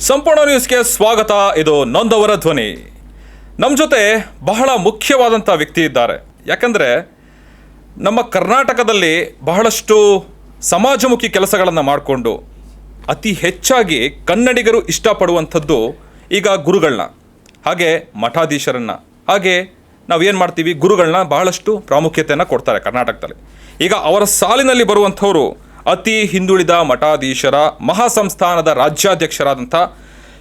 ಸಂಪೂರ್ಣ ನ್ಯೂಸ್ಗೆ ಸ್ವಾಗತ. ಇದು ನೊಂದವರ ಧ್ವನಿ. ನಮ್ಮ ಜೊತೆ ಬಹಳ ಮುಖ್ಯವಾದಂಥ ವ್ಯಕ್ತಿ ಇದ್ದಾರೆ. ಯಾಕಂದರೆ ನಮ್ಮ ಕರ್ನಾಟಕದಲ್ಲಿ ಬಹಳಷ್ಟು ಸಮಾಜಮುಖಿ ಕೆಲಸಗಳನ್ನು ಮಾಡಿಕೊಂಡು ಅತಿ ಹೆಚ್ಚಾಗಿ ಕನ್ನಡಿಗರು ಇಷ್ಟಪಡುವಂಥದ್ದು ಈಗ ಗುರುಗಳನ್ನ, ಹಾಗೆ ಮಠಾಧೀಶರನ್ನು, ಹಾಗೆ ನಾವೇನು ಮಾಡ್ತೀವಿ, ಗುರುಗಳನ್ನ ಬಹಳಷ್ಟು ಪ್ರಾಮುಖ್ಯತೆಯನ್ನು ಕೊಡ್ತಾರೆ ಕರ್ನಾಟಕದಲ್ಲಿ. ಈಗ ಅವರ ಸಾಲಿನಲ್ಲಿ ಬರುವಂಥವರು ಅತಿ ಹಿಂದುಳಿದ ಮಠಾಧೀಶರ ಮಹಾಸಂಸ್ಥಾನದ ರಾಜ್ಯಾಧ್ಯಕ್ಷರಾದಂಥ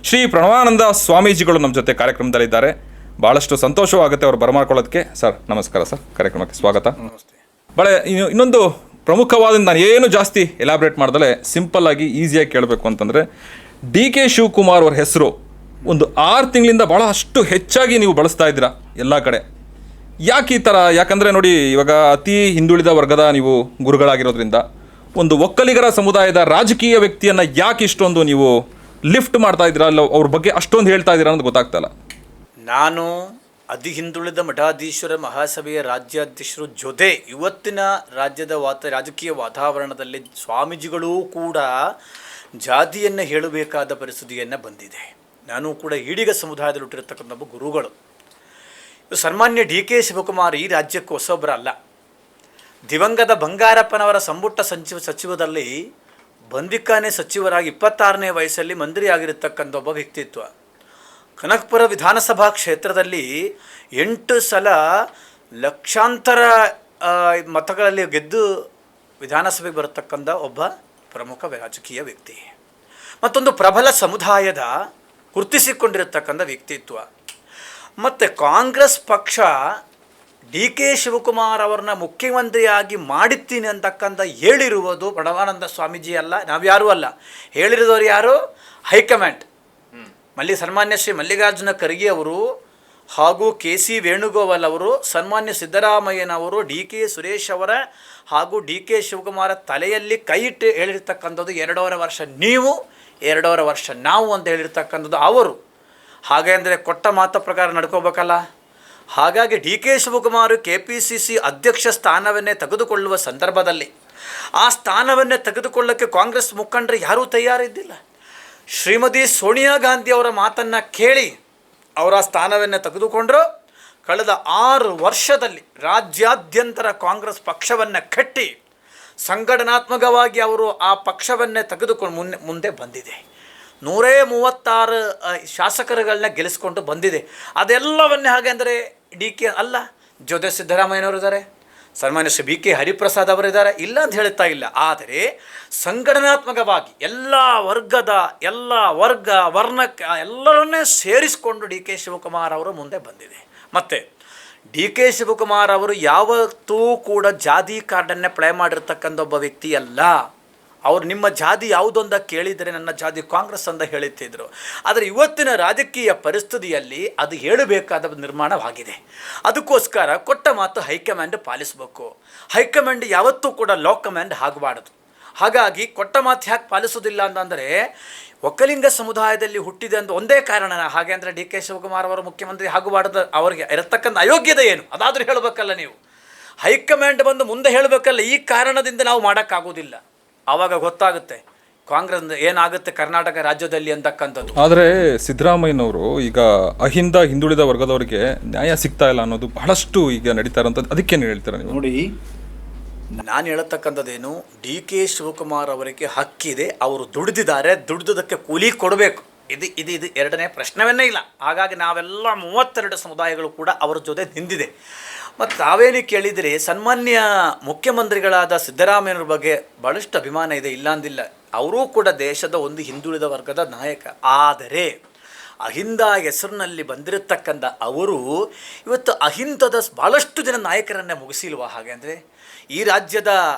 ಶ್ರೀ ಪ್ರಣವಾನಂದ ಸ್ವಾಮೀಜಿಗಳು ನಮ್ಮ ಜೊತೆ ಕಾರ್ಯಕ್ರಮದಲ್ಲಿದ್ದಾರೆ. ಭಾಳಷ್ಟು ಸಂತೋಷವಾಗುತ್ತೆ ಅವರು ಬರಮಾಡ್ಕೊಳ್ಳೋದಕ್ಕೆ. ಸರ್ ನಮಸ್ಕಾರ ಸರ್, ಕಾರ್ಯಕ್ರಮಕ್ಕೆ ಸ್ವಾಗತ. ನಮಸ್ತೆ. ಭಾಳ ಇನ್ನೊಂದು ಪ್ರಮುಖವಾದ, ನಾನು ಏನು ಜಾಸ್ತಿ ಎಲಾಬ್ರೇಟ್ ಮಾಡ್ದಲೆ ಸಿಂಪಲ್ಲಾಗಿ ಈಸಿಯಾಗಿ ಕೇಳಬೇಕು ಅಂತಂದರೆ, ಡಿ ಕೆ ಶಿವಕುಮಾರ್ ಅವ್ರ ಹೆಸರು ಒಂದು 6 ತಿಂಗಳಿಂದ ಭಾಳ ಅಷ್ಟು ಹೆಚ್ಚಾಗಿ ನೀವು ಬಳಸ್ತಾ ಇದ್ದೀರಾ ಎಲ್ಲ ಕಡೆ. ಯಾಕೆ ಈ ಥರ? ಯಾಕಂದರೆ ನೋಡಿ, ಇವಾಗ ಅತಿ ಹಿಂದುಳಿದ ವರ್ಗದ ನೀವು ಗುರುಗಳಾಗಿರೋದ್ರಿಂದ ಒಂದು ಒಕ್ಕಲಿಗರ ಸಮುದಾಯದ ರಾಜಕೀಯ ವ್ಯಕ್ತಿಯನ್ನು ಯಾಕೆ ಇಷ್ಟೊಂದು ನೀವು ಲಿಫ್ಟ್ ಮಾಡ್ತಾ ಇದ್ದೀರಾ, ಅಲ್ಲ ಅವ್ರ ಬಗ್ಗೆ ಅಷ್ಟೊಂದು ಹೇಳ್ತಾ ಇದ್ದೀರಾ ಅನ್ನೋದು ಗೊತ್ತಾಗ್ತಲ್ಲ. ನಾನು ಅತಿ ಹಿಂದುಳಿದ ಮಠಾಧೀಶ್ವರ ಮಹಾಸಭೆಯ ರಾಜ್ಯಾಧ್ಯಕ್ಷರು ಜೊತೆ ಇವತ್ತಿನ ರಾಜ್ಯದ ರಾಜಕೀಯ ವಾತಾವರಣದಲ್ಲಿ ಸ್ವಾಮೀಜಿಗಳೂ ಕೂಡ ಜಾತಿಯನ್ನು ಹೇಳಬೇಕಾದ ಪರಿಸ್ಥಿತಿಯನ್ನು ಬಂದಿದೆ. ನಾನು ಕೂಡ ಈಡಿಗ ಸಮುದಾಯದಲ್ಲಿ ಹುಟ್ಟಿರತಕ್ಕಂಥ ಗುರುಗಳು. ಸನ್ಮಾನ್ಯ ಡಿ ಕೆ ಶಿವಕುಮಾರ್ ಈ ರಾಜ್ಯಕ್ಕೆ ಹೊಸೊಬ್ಬರಲ್ಲ. ದಿವಂಗತ ಬಂಗಾರಪ್ಪನವರ ಸಂಪುಟ ಸಚಿವದಲ್ಲಿ ಬಂದಿಕ್ಕಾನೆ ಸಚಿವರಾಗಿ 26ನೇ ವಯಸ್ಸಲ್ಲಿ ಮಂತ್ರಿಯಾಗಿರತಕ್ಕಂಥ ಒಬ್ಬ ವ್ಯಕ್ತಿತ್ವ. ಕನಕಪುರ ವಿಧಾನಸಭಾ ಕ್ಷೇತ್ರದಲ್ಲಿ 8 ಸಲ ಲಕ್ಷಾಂತರ ಮತಗಳಲ್ಲಿ ಗೆದ್ದು ವಿಧಾನಸಭೆಗೆ ಬರತಕ್ಕಂಥ ಒಬ್ಬ ಪ್ರಮುಖ ರಾಜಕೀಯ ವ್ಯಕ್ತಿ. ಮತ್ತೊಂದು ಪ್ರಬಲ ಸಮುದಾಯದ ಗುರುತಿಸಿಕೊಂಡಿರತಕ್ಕಂಥ ವ್ಯಕ್ತಿತ್ವ. ಮತ್ತು ಕಾಂಗ್ರೆಸ್ ಪಕ್ಷ ಡಿ ಕೆ ಶಿವಕುಮಾರ್ ಅವ್ರನ್ನ ಮುಖ್ಯಮಂತ್ರಿಯಾಗಿ ಮಾಡಿರ್ತೀನಿ ಅಂತಕ್ಕಂಥ ಹೇಳಿರುವುದು ಪ್ರಣವಾನಂದ ಸ್ವಾಮೀಜಿ ಅಲ್ಲ, ನಾವ್ಯಾರೂ ಅಲ್ಲ. ಹೇಳಿರೋರು ಯಾರು? ಹೈಕಮಾಂಡ್. ಸನ್ಮಾನ್ಯ ಶ್ರೀ ಮಲ್ಲಿಕಾರ್ಜುನ ಖರ್ಗೆ ಅವರು ಹಾಗೂ ಕೆ ಸಿ ವೇಣುಗೋಪಾಲ್ ಅವರು, ಸನ್ಮಾನ್ಯ ಸಿದ್ದರಾಮಯ್ಯನವರು, ಡಿ ಕೆ ಸುರೇಶ್ ಅವರ ಹಾಗೂ ಡಿ ಕೆ ಶಿವಕುಮಾರ ತಲೆಯಲ್ಲಿ ಕೈ ಇಟ್ಟು ಹೇಳಿರ್ತಕ್ಕಂಥದ್ದು 2.5 ವರ್ಷ ನೀವು, 2.5 ವರ್ಷ ನಾವು ಅಂತ ಹೇಳಿರ್ತಕ್ಕಂಥದ್ದು ಅವರು. ಹಾಗೆ ಅಂದರೆ ಕೊಟ್ಟ ಮಾತು ಪ್ರಕಾರ ನಡ್ಕೋಬೇಕಲ್ಲ. ಹಾಗಾಗಿ ಡಿ ಕೆ ಶಿವಕುಮಾರ್ KPCC ಅಧ್ಯಕ್ಷ ಸ್ಥಾನವನ್ನೇ ತೆಗೆದುಕೊಳ್ಳುವ ಸಂದರ್ಭದಲ್ಲಿ ಆ ಸ್ಥಾನವನ್ನೇ ತೆಗೆದುಕೊಳ್ಳೋಕ್ಕೆ ಕಾಂಗ್ರೆಸ್ ಮುಖಂಡರು ಯಾರೂ ತಯಾರಿದ್ದಿಲ್ಲ. ಶ್ರೀಮತಿ ಸೋನಿಯಾ ಗಾಂಧಿ ಅವರ ಮಾತನ್ನು ಕೇಳಿ ಅವರ ಸ್ಥಾನವನ್ನೇ ತೆಗೆದುಕೊಂಡರು. ಕಳೆದ 6 ವರ್ಷದಲ್ಲಿ ರಾಜ್ಯಾದ್ಯಂತರ ಕಾಂಗ್ರೆಸ್ ಪಕ್ಷವನ್ನು ಕಟ್ಟಿ ಸಂಘಟನಾತ್ಮಕವಾಗಿ ಅವರು ಆ ಪಕ್ಷವನ್ನೇ ತೆಗೆದುಕೊಂಡು ಮುಂದೆ ಬಂದಿದೆ. 136 ಶಾಸಕರುಗಳನ್ನ ಗೆಲ್ಲಿಸ್ಕೊಂಡು ಬಂದಿದೆ. ಅದೆಲ್ಲವನ್ನೇ ಹಾಗೆ ಅಂದರೆ ಡಿ ಕೆ ಅಲ್ಲ, ಜೊತೆ ಸಿದ್ದರಾಮಯ್ಯನವರು ಇದ್ದಾರೆ, ಸನ್ಮಾನ್ಯ ಶ್ರೀ BK ಹರಿಪ್ರಸಾದ್ ಅವರಿದ್ದಾರೆ, ಇಲ್ಲ ಅಂತ ಹೇಳ್ತಾ ಇಲ್ಲ. ಆದರೆ ಸಂಘಟನಾತ್ಮಕವಾಗಿ ಎಲ್ಲ ವರ್ಗ ವರ್ಣಕ್ಕೆ ಎಲ್ಲರನ್ನೇ ಸೇರಿಸಿಕೊಂಡು ಡಿ ಕೆ ಶಿವಕುಮಾರ್ ಅವರು ಮುಂದೆ ಬಂದಿದೆ. ಮತ್ತು ಡಿ ಕೆ ಶಿವಕುಮಾರ್ ಅವರು ಯಾವತ್ತೂ ಕೂಡ ಜಾತಿ ಕಾರ್ಡನ್ನೇ ಪ್ಲೇ ಮಾಡಿರ್ತಕ್ಕಂಥ ಒಬ್ಬ ವ್ಯಕ್ತಿ ಅಲ್ಲ. ಅವರು ನಿಮ್ಮ ಜಾತಿ ಯಾವುದೊಂದ ಕೇಳಿದರೆ ನನ್ನ ಜಾತಿ ಕಾಂಗ್ರೆಸ್ ಅಂತ ಹೇಳುತ್ತಿದ್ದರು. ಆದರೆ ಇವತ್ತಿನ ರಾಜಕೀಯ ಪರಿಸ್ಥಿತಿಯಲ್ಲಿ ಅದು ಹೇಳಬೇಕಾದ ನಿರ್ಮಾಣವಾಗಿದೆ. ಅದಕ್ಕೋಸ್ಕರ ಕೊಟ್ಟ ಮಾತು ಹೈಕಮಾಂಡ್ ಪಾಲಿಸಬೇಕು. ಹೈಕಮಾಂಡ್ ಯಾವತ್ತೂ ಕೂಡ ಲೋ ಕಮಾಂಡ್ ಆಗಬಾರ್ದು. ಹಾಗಾಗಿ ಕೊಟ್ಟ ಮಾತು ಯಾಕೆ ಪಾಲಿಸೋದಿಲ್ಲ ಅಂತಂದರೆ, ಒಕ್ಕಲಿಂಗ ಸಮುದಾಯದಲ್ಲಿ ಹುಟ್ಟಿದೆ ಅಂತ ಒಂದೇ ಕಾರಣ. ಹಾಗೆ ಅಂದರೆ ಡಿ ಕೆ ಶಿವಕುಮಾರ್ ಅವರು ಮುಖ್ಯಮಂತ್ರಿ ಆಗಬಾರ್ದು, ಅವರಿಗೆ ಇರತಕ್ಕಂಥ ಅಯೋಗ್ಯತೆ ಏನು ಅದಾದರೂ ಹೇಳಬೇಕಲ್ಲ. ನೀವು ಹೈಕಮಾಂಡ್ ಬಂದು ಮುಂದೆ ಹೇಳಬೇಕಲ್ಲ. ಈ ಕಾರಣದಿಂದ ನಾವು ಮಾಡೋಕ್ಕಾಗೋದಿಲ್ಲ. ಆವಾಗ ಗೊತ್ತಾಗುತ್ತೆ ಕಾಂಗ್ರೆಸ್ ಏನಾಗುತ್ತೆ ಕರ್ನಾಟಕ ರಾಜ್ಯದಲ್ಲಿ ಅಂತಕ್ಕಂಥದ್ದು. ಆದರೆ ಸಿದ್ದರಾಮಯ್ಯನವರು ಈಗ ಹಿಂದುಳಿದ ವರ್ಗದವರಿಗೆ ನ್ಯಾಯ ಸಿಗ್ತಾ ಇಲ್ಲ ಅನ್ನೋದು ಬಹಳಷ್ಟು ಈಗ ನಡೀತಾ ಇರೋಂಥದ್ದು. ಅದಕ್ಕೇನು ಹೇಳ್ತೀರಾ ನೀವು? ನೋಡಿ, ನಾನು ಹೇಳತಕ್ಕಂಥದ್ದೇನು, ಡಿ ಕೆ ಶಿವಕುಮಾರ್ ಅವರಿಗೆ ಹಕ್ಕಿದೆ, ಅವರು ದುಡಿದಿದ್ದಾರೆ, ದುಡಿದಕ್ಕೆ ಕೂಲಿ ಕೊಡಬೇಕು. ಇದು ಎರಡನೇ ಪ್ರಶ್ನೆವೇ ಇಲ್ಲ. ಹಾಗಾಗಿ ನಾವೆಲ್ಲ 32 ಸಮುದಾಯಗಳು ಕೂಡ ಅವರ ಜೊತೆ ನಿಂತಿದೆ. ಮತ್ತು ತಾವೇನು ಕೇಳಿದರೆ, ಸನ್ಮಾನ್ಯ ಮುಖ್ಯಮಂತ್ರಿಗಳಾದ ಸಿದ್ದರಾಮಯ್ಯವ್ರ ಬಗ್ಗೆ ಭಾಳಷ್ಟು ಅಭಿಮಾನ ಇದೆ, ಇಲ್ಲ ಅಂದಿಲ್ಲ. ಅವರೂ ಕೂಡ ದೇಶದ ಒಂದು ಹಿಂದುಳಿದ ವರ್ಗದ ನಾಯಕ. ಆದರೆ ಅಹಿಂದ ಹೆಸರಿನಲ್ಲಿ ಬಂದಿರತಕ್ಕಂಥ ಅವರು ಇವತ್ತು ಅಹಿಂದದ ಭಾಳಷ್ಟು ಜನ ನಾಯಕರನ್ನೇ ಮುಗಿಸಿಲ್ವ? ಹಾಗೆ ಅಂದರೆ ಈ ರಾಜ್ಯದ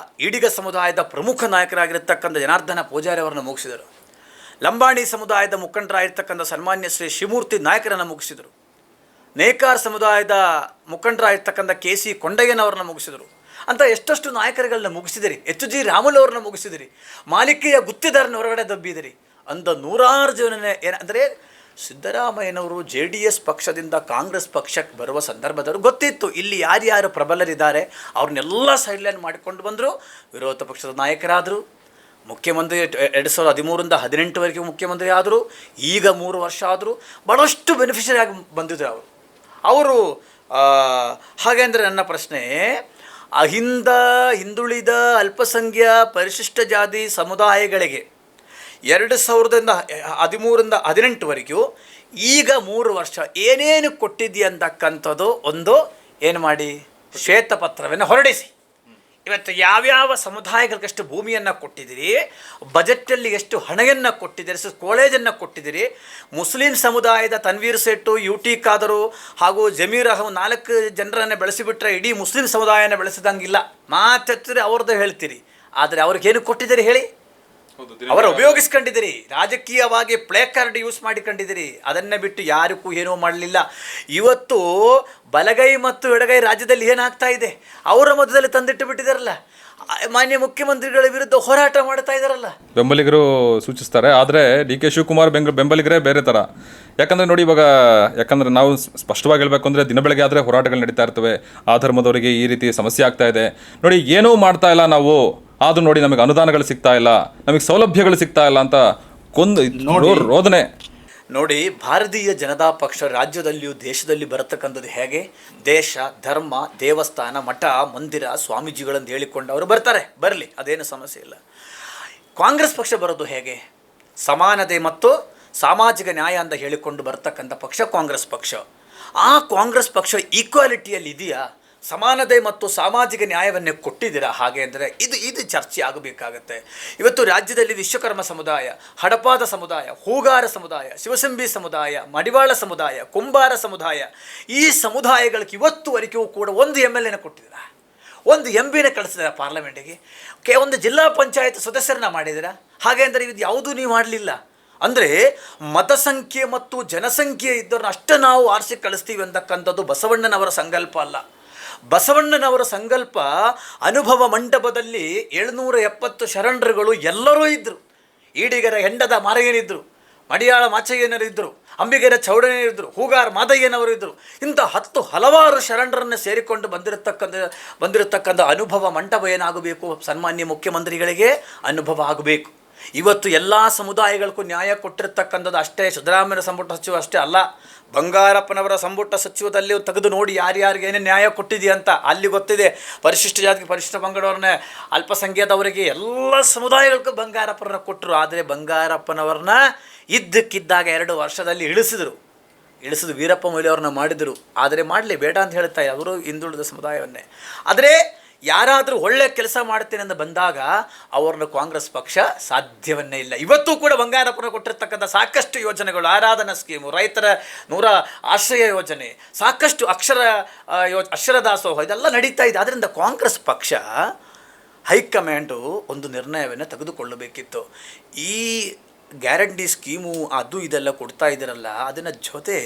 ಈಡಿಗ ಸಮುದಾಯದ ಪ್ರಮುಖ ನಾಯಕರಾಗಿರ್ತಕ್ಕಂಥ ಜನಾರ್ದನ ಪೂಜಾರಿ ಅವರನ್ನು ಮುಗಿಸಿದರು. ಲಂಬಾಣಿ ಸಮುದಾಯದ ಮುಖಂಡರಾಗಿರ್ತಕ್ಕಂಥ ಸನ್ಮಾನ್ಯ ಶ್ರೀ ಶಿವಮೂರ್ತಿ ನಾಯಕರನ್ನು ಮುಗಿಸಿದರು. ನೇಕಾರ ಸಮುದಾಯದ ಮುಖಂಡರಾಗಿರ್ತಕ್ಕಂಥ KC ಕೊಂಡಯ್ಯನವ್ರನ್ನ ಮುಗಿಸಿದರು. ಅಂತ ಎಷ್ಟಷ್ಟು ನಾಯಕರುಗಳನ್ನ ಮುಗಿಸಿದಿರಿ. HG ರಾಮುಲು ಅವ್ರನ್ನ ಮುಗಿಸಿದಿರಿ. ಮಾಲಿಕೆಯ ಗುತ್ತಿದಾರನ ಹೊರಗಡೆ ದಬ್ಬಿದಿರಿ. ಅಂದ 100 ಜನನೇ ಏನಂದರೆ, ಸಿದ್ದರಾಮಯ್ಯನವರು JDS ಪಕ್ಷದಿಂದ ಕಾಂಗ್ರೆಸ್ ಪಕ್ಷಕ್ಕೆ ಬರುವ ಸಂದರ್ಭದವರು ಗೊತ್ತಿತ್ತು ಇಲ್ಲಿ ಯಾರ್ಯಾರು ಪ್ರಬಲರಿದ್ದಾರೆ, ಅವ್ರನ್ನೆಲ್ಲ ಸೈಡ್ಲೈನ್ ಮಾಡಿಕೊಂಡು ಬಂದರು. ವಿರೋಧ ಪಕ್ಷದ ನಾಯಕರಾದರು, ಮುಖ್ಯಮಂತ್ರಿ 2013 ಮುಖ್ಯಮಂತ್ರಿ ಆದರು. ಈಗ 3 ವರ್ಷ ಆದರೂ ಭಾಳಷ್ಟು ಬೆನಿಫಿಷರಿ ಆಗಿ ಬಂದಿದ್ರು ಅವರು. ಹಾಗೆ ಅಂದರೆ ನನ್ನ ಪ್ರಶ್ನೆ, ಹಿಂದುಳಿದ ಅಲ್ಪಸಂಖ್ಯ ಪರಿಶಿಷ್ಟ ಜಾತಿ ಸಮುದಾಯಗಳಿಗೆ 2013-18 ಈಗ 3 ವರ್ಷ ಏನೇನು ಕೊಟ್ಟಿದ್ದೀಯ ಅಂತಕ್ಕಂಥದ್ದು ಒಂದು ಏನು ಮಾಡಿ ಶ್ವೇತಪತ್ರವನ್ನು ಹೊರಡಿಸಿ. ಇವತ್ತು ಯಾವ್ಯಾವ ಸಮುದಾಯಗಳಿಗೆಷ್ಟು ಭೂಮಿಯನ್ನು ಕೊಟ್ಟಿದ್ದೀರಿ, ಬಜೆಟಲ್ಲಿ ಎಷ್ಟು ಹಣವನ್ನು ಕೊಟ್ಟಿದ್ದೀರಿ, ಕಾಲೇಜನ್ನು ಕೊಟ್ಟಿದ್ದೀರಿ. ಮುಸ್ಲಿಂ ಸಮುದಾಯದ ತನ್ವೀರ್ ಸೇಠು, UT ಖಾದರು ಹಾಗೂ ಜಮೀರ್ ಅಹಮದ್ 4 ಜನರನ್ನು ಬೆಳೆಸಿಬಿಟ್ರೆ ಇಡೀ ಮುಸ್ಲಿಂ ಸಮುದಾಯನ ಬೆಳೆಸಿದಂಗಿಲ್ಲ. ಮಾತೆತ್ತಿದ್ರೆ ಅವ್ರದ್ದು ಹೇಳ್ತೀರಿ, ಆದರೆ ಅವ್ರಿಗೇನು ಕೊಟ್ಟಿದ್ದೀರಿ ಹೇಳಿ? ಅವರು ಉಪಯೋಗಿಸ್ಕೊಂಡಿದ್ದೀರಿ, ರಾಜಕೀಯವಾಗಿ ಪ್ಲೇ ಕಾರ್ಡ್ ಯೂಸ್ ಮಾಡಿಕೊಂಡಿದ್ದೀರಿ. ಅದನ್ನು ಬಿಟ್ಟು ಯಾರಿಗೂ ಏನೂ ಮಾಡಲಿಲ್ಲ. ಇವತ್ತು ಬಲಗೈ ಮತ್ತು ಎಡಗೈ ರಾಜ್ಯದಲ್ಲಿ ಏನಾಗ್ತಾ ಇದೆ, ಅವರ ಮಧ್ಯದಲ್ಲಿ ತಂದಿಟ್ಟು ಬಿಟ್ಟಿದ್ದಾರಲ್ಲ. ಮಾನ್ಯ ಮುಖ್ಯಮಂತ್ರಿಗಳ ವಿರುದ್ಧ ಹೋರಾಟ ಮಾಡ್ತಾ ಇದ್ದಾರಲ್ಲ. ಬೆಂಬಲಿಗರು ಸೂಚಿಸ್ತಾರೆ, ಆದರೆ DK ಶಿವಕುಮಾರ್ ಬೆಂಬಲಿಗರೇ ಬೇರೆ ಥರ. ಯಾಕಂದರೆ ನೋಡಿ, ಇವಾಗ ಯಾಕಂದರೆ ನಾವು ಸ್ಪಷ್ಟವಾಗಿ ಹೇಳಬೇಕು ಅಂದರೆ ದಿನ ಬೆಳಗ್ಗೆ ಆದರೆ ಹೋರಾಟಗಳು ನಡೀತಾ ಇರ್ತವೆ. ಆ ಧರ್ಮದವರಿಗೆ ಈ ರೀತಿ ಸಮಸ್ಯೆ ಆಗ್ತಾ ಇದೆ, ನೋಡಿ ಏನೂ ಮಾಡ್ತಾ ಇಲ್ಲ ನಾವು, ಆದರೂ ನೋಡಿ ನಮಗೆ ಅನುದಾನಗಳು ಸಿಗ್ತಾ ಇಲ್ಲ, ನಮಗೆ ಸೌಲಭ್ಯಗಳು ಸಿಗ್ತಾ ಇಲ್ಲ ಅಂತ ರೋದನೆ. ನೋಡಿ, ಭಾರತೀಯ ಜನತಾ ಪಕ್ಷ ರಾಜ್ಯದಲ್ಲಿಯೂ ದೇಶದಲ್ಲಿ ಬರತಕ್ಕಂಥದ್ದು ಹೇಗೆ? ದೇಶ, ಧರ್ಮ, ದೇವಸ್ಥಾನ, ಮಠ, ಮಂದಿರ, ಸ್ವಾಮೀಜಿಗಳನ್ನು ಹೇಳಿಕೊಂಡು ಅವರು ಬರ್ತಾರೆ, ಬರಲಿ, ಅದೇನು ಸಮಸ್ಯೆ ಇಲ್ಲ. ಕಾಂಗ್ರೆಸ್ ಪಕ್ಷ ಬರೋದು ಹೇಗೆ? ಸಮಾನತೆ ಮತ್ತು ಸಾಮಾಜಿಕ ನ್ಯಾಯ ಅಂತ ಹೇಳಿಕೊಂಡು ಬರ್ತಕ್ಕಂಥ ಪಕ್ಷ ಕಾಂಗ್ರೆಸ್ ಪಕ್ಷ. ಆ ಕಾಂಗ್ರೆಸ್ ಪಕ್ಷ ಈಕ್ವಾಲಿಟಿಯಲ್ಲಿ ಇದೆಯಾ? ಸಮಾನತೆ ಮತ್ತು ಸಾಮಾಜಿಕ ನ್ಯಾಯವನ್ನೇ ಕೊಟ್ಟಿದ್ದೀರಾ? ಹಾಗೆ ಅಂದರೆ ಇದು ಚರ್ಚೆ ಆಗಬೇಕಾಗತ್ತೆ. ಇವತ್ತು ರಾಜ್ಯದಲ್ಲಿ ವಿಶ್ವಕರ್ಮ ಸಮುದಾಯ, ಹಡಪಾದ ಸಮುದಾಯ, ಹೂಗಾರ ಸಮುದಾಯ, ಶಿವಸಂಬಿ ಸಮುದಾಯ, ಮಡಿವಾಳ ಸಮುದಾಯ, ಕುಂಬಾರ ಸಮುದಾಯ, ಈ ಸಮುದಾಯಗಳಿಗೆ ಇವತ್ತುವರೆಗೂ ಕೂಡ ಒಂದು MLA ಕೊಟ್ಟಿದ್ದೀರಾ, ಒಂದು MP ಕಳಿಸಿದ್ದೀರಾ ಪಾರ್ಲಿಮೆಂಟಿಗೆ, ಒಂದು ಜಿಲ್ಲಾ ಪಂಚಾಯತ್ ಸದಸ್ಯರನ್ನ ಮಾಡಿದ್ದೀರಾ? ಹಾಗೆ ಅಂದರೆ ಇದು ಯಾವುದೂ ನೀವು ಮಾಡಲಿಲ್ಲ. ಅಂದರೆ ಮತಸಂಖ್ಯೆ ಮತ್ತು ಜನಸಂಖ್ಯೆ ಇದ್ದವ್ರನ್ನ ಅಷ್ಟೇ ನಾವು ಆರಿಸಿ ಕಳಿಸ್ತೀವಿ ಅಂತಕ್ಕಂಥದ್ದು ಬಸವಣ್ಣನವರ ಸಂಕಲ್ಪ ಅಲ್ಲ. ಬಸವಣ್ಣನವರ ಸಂಕಲ್ಪ ಅನುಭವ ಮಂಟಪದಲ್ಲಿ 770 ಶರಣರುಗಳು ಎಲ್ಲರೂ ಇದ್ದರು. ಈಡಿಗರ ಹೆಂಡದ ಮಾರಯ್ಯನಿದ್ದರು, ಮಡಿಯಾಳ ಮಾಚಯ್ಯನರಿದ್ದರು, ಅಂಬಿಗರ ಚೌಡಯ್ಯನಿದ್ದರು, ಹೂಗಾರ ಮಾದಯ್ಯನವರು ಇದ್ದರು. ಇಂಥ ಹಲವಾರು ಶರಣರನ್ನು ಸೇರಿಕೊಂಡು ಬಂದಿರತಕ್ಕಂಥ ಅನುಭವ ಮಂಟಪ ಏನಾಗಬೇಕು? ಸನ್ಮಾನ್ಯ ಮುಖ್ಯಮಂತ್ರಿಗಳಿಗೆ ಅನುಭವ ಆಗಬೇಕು. ಇವತ್ತು ಎಲ್ಲ ಸಮುದಾಯಗಳಿಗೂ ನ್ಯಾಯ ಕೊಟ್ಟಿರ್ತಕ್ಕಂಥದ್ದು ಅಷ್ಟೇ ಸಿದ್ದರಾಮಯ್ಯ ಸಂಪುಟ ಸಚಿವ ಅಷ್ಟೇ ಅಲ್ಲ, ಬಂಗಾರಪ್ಪನವರ ಸಂಪುಟ ಸಚಿವದಲ್ಲಿ ತೆಗೆದು ನೋಡಿ ಯಾರ್ಯಾರಿಗೆ ಏನೇ ನ್ಯಾಯ ಕೊಟ್ಟಿದೆಯಾ ಅಂತ. ಅಲ್ಲಿ ಗೊತ್ತಿದೆ, ಪರಿಶಿಷ್ಟ ಜಾತಿಗೆ, ಪರಿಶಿಷ್ಟ ಪಂಗಡವ್ರನ್ನ, ಅಲ್ಪಸಂಖ್ಯಾತವರಿಗೆ ಎಲ್ಲ ಸಮುದಾಯಗಳಿಗೂ ಬಂಗಾರಪ್ಪನ ಕೊಟ್ಟರು. ಆದರೆ ಬಂಗಾರಪ್ಪನವ್ರನ್ನ ಇದ್ದಕ್ಕಿದ್ದಾಗ 2 ವರ್ಷದಲ್ಲಿ ಇಳಿಸಿದು ವೀರಪ್ಪ ಮೊಯ್ಲಿಯವ್ರನ್ನ ಮಾಡಿದರು. ಆದರೆ ಮಾಡಲಿ ಬೇಡ ಅಂತ ಹೇಳ್ತಾ ಅವರು ಹಿಂದುಳಿದ ಸಮುದಾಯವನ್ನೇ. ಆದರೆ ಯಾರಾದರೂ ಒಳ್ಳೆ ಕೆಲಸ ಮಾಡ್ತೇನೆ ಅಂತ ಬಂದಾಗ ಅವ್ರನ್ನ ಕಾಂಗ್ರೆಸ್ ಪಕ್ಷ ಸಾಧ್ಯವನ್ನೇ ಇಲ್ಲ. ಇವತ್ತು ಕೂಡ ಬಂಗಾರಪ್ಪನ ಕೊಟ್ಟಿರ್ತಕ್ಕಂಥ ಸಾಕಷ್ಟು ಯೋಜನೆಗಳು, ಆರಾಧನಾ ಸ್ಕೀಮು, ರೈತರ 100 ಆಶ್ರಯ ಯೋಜನೆ, ಸಾಕಷ್ಟು ಅಕ್ಷರ ದಾಸೋಹ ಇದೆಲ್ಲ ನಡೀತಾ ಇದೆ. ಆದ್ದರಿಂದ ಕಾಂಗ್ರೆಸ್ ಪಕ್ಷ ಹೈಕಮಾಂಡು ಒಂದು ನಿರ್ಣಯವನ್ನು ತೆಗೆದುಕೊಳ್ಳಬೇಕಿತ್ತು. ಈ ಗ್ಯಾರಂಟಿ ಸ್ಕೀಮು ಅದು ಇದೆಲ್ಲ ಕೊಡ್ತಾ ಇದ್ದಾರಲ್ಲ, ಅದನ್ನ ಜೊತೆ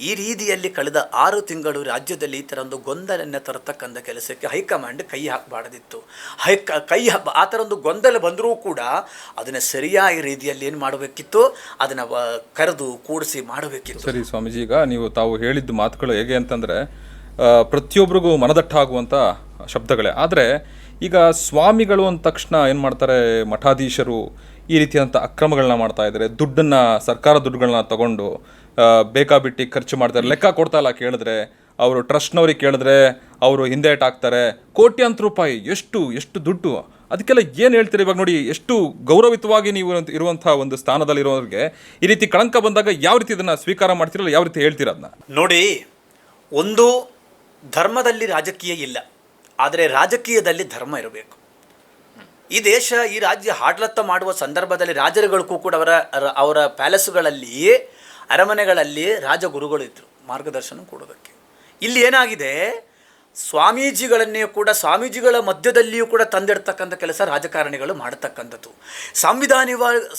ಈ ರೀತಿಯಲ್ಲಿ ಕಳೆದ 6 ತಿಂಗಳು ರಾಜ್ಯದಲ್ಲಿ ಈ ಥರ ಒಂದು ಗೊಂದಲನ್ನು ತರತಕ್ಕಂಥ ಕೆಲಸಕ್ಕೆ ಹೈಕಮಾಂಡ್ ಕೈ ಹಾಕಬಾರ್ದಿತ್ತು. ಆ ಥರ ಒಂದು ಗೊಂದಲ ಬಂದರೂ ಕೂಡ ಅದನ್ನು ಸರಿಯಾದ ರೀತಿಯಲ್ಲಿ ಏನು ಮಾಡಬೇಕಿತ್ತು, ಅದನ್ನು ಕರೆದು ಕೂಡಿಸಿ ಮಾಡಬೇಕಿತ್ತು. ಸರಿ ಸ್ವಾಮೀಜಿ, ಈಗ ತಾವು ಹೇಳಿದ್ದು ಮಾತುಗಳು ಹೇಗೆ ಅಂತಂದರೆ ಪ್ರತಿಯೊಬ್ಬರಿಗೂ ಮನದಟ್ಟಾಗುವಂಥ ಶಬ್ದಗಳೇ. ಆದರೆ ಈಗ ಸ್ವಾಮಿಗಳು ಅಂದ ತಕ್ಷಣ ಏನು ಮಾಡ್ತಾರೆ, ಮಠಾಧೀಶರು ಈ ರೀತಿಯಾದಂಥ ಅಕ್ರಮಗಳನ್ನ ಮಾಡ್ತಾ ಇದ್ದಾರೆ, ದುಡ್ಡನ್ನು, ಸರ್ಕಾರ ದುಡ್ಡುಗಳನ್ನ ತಗೊಂಡು ಬೇಕಾಬಿಟ್ಟು ಖರ್ಚು ಮಾಡ್ತಾರೆ. ಲೆಕ್ಕ ಕೊಡ್ತಾ ಇಲ್ಲ ಕೇಳಿದ್ರೆ, ಅವರು ಟ್ರಸ್ಟ್ನವ್ರಿಗೆ ಕೇಳಿದ್ರೆ ಅವರು ಹಿಂದೇಟ್ ಹಾಕ್ತಾರೆ. ಕೋಟ್ಯಾಂತರ ರೂಪಾಯಿ, ಎಷ್ಟು ದುಡ್ಡು, ಅದಕ್ಕೆಲ್ಲ ಏನು ಹೇಳ್ತೀರಿ? ಇವಾಗ ನೋಡಿ, ಎಷ್ಟು ಗೌರವಿತವಾಗಿ ನೀವು ಇರುವಂಥ ಒಂದು ಸ್ಥಾನದಲ್ಲಿರೋರಿಗೆ ಈ ರೀತಿ ಕಳಂಕ ಬಂದಾಗ ಯಾವ ರೀತಿ ಇದನ್ನು ಸ್ವೀಕಾರ ಮಾಡ್ತೀರಲ್ಲ, ಯಾವ ರೀತಿ ಹೇಳ್ತೀರ ಅದನ್ನ? ನೋಡಿ, ಒಂದು ಧರ್ಮದಲ್ಲಿ ರಾಜಕೀಯ ಇಲ್ಲ, ಆದರೆ ರಾಜಕೀಯದಲ್ಲಿ ಧರ್ಮ ಇರಬೇಕು. ಈ ದೇಶ, ಈ ರಾಜ್ಯ ಆಡಳಿತ ಮಾಡುವ ಸಂದರ್ಭದಲ್ಲಿ ರಾಜರುಗಳಿಗೂ ಕೂಡ ಅವರ ಪ್ಯಾಲೇಸುಗಳಲ್ಲಿ, ಅರಮನೆಗಳಲ್ಲಿ ರಾಜಗುರುಗಳು ಇದ್ದರು ಮಾರ್ಗದರ್ಶನ ಕೊಡೋದಕ್ಕೆ. ಇಲ್ಲಿ ಏನಾಗಿದೆ, ಸ್ವಾಮೀಜಿಗಳನ್ನೇ ಕೂಡ, ಸ್ವಾಮೀಜಿಗಳ ಮಧ್ಯದಲ್ಲಿಯೂ ಕೂಡ ತಂದಿಡ್ತಕ್ಕಂಥ ಕೆಲಸ ರಾಜಕಾರಣಿಗಳು ಮಾಡತಕ್ಕಂಥದ್ದು.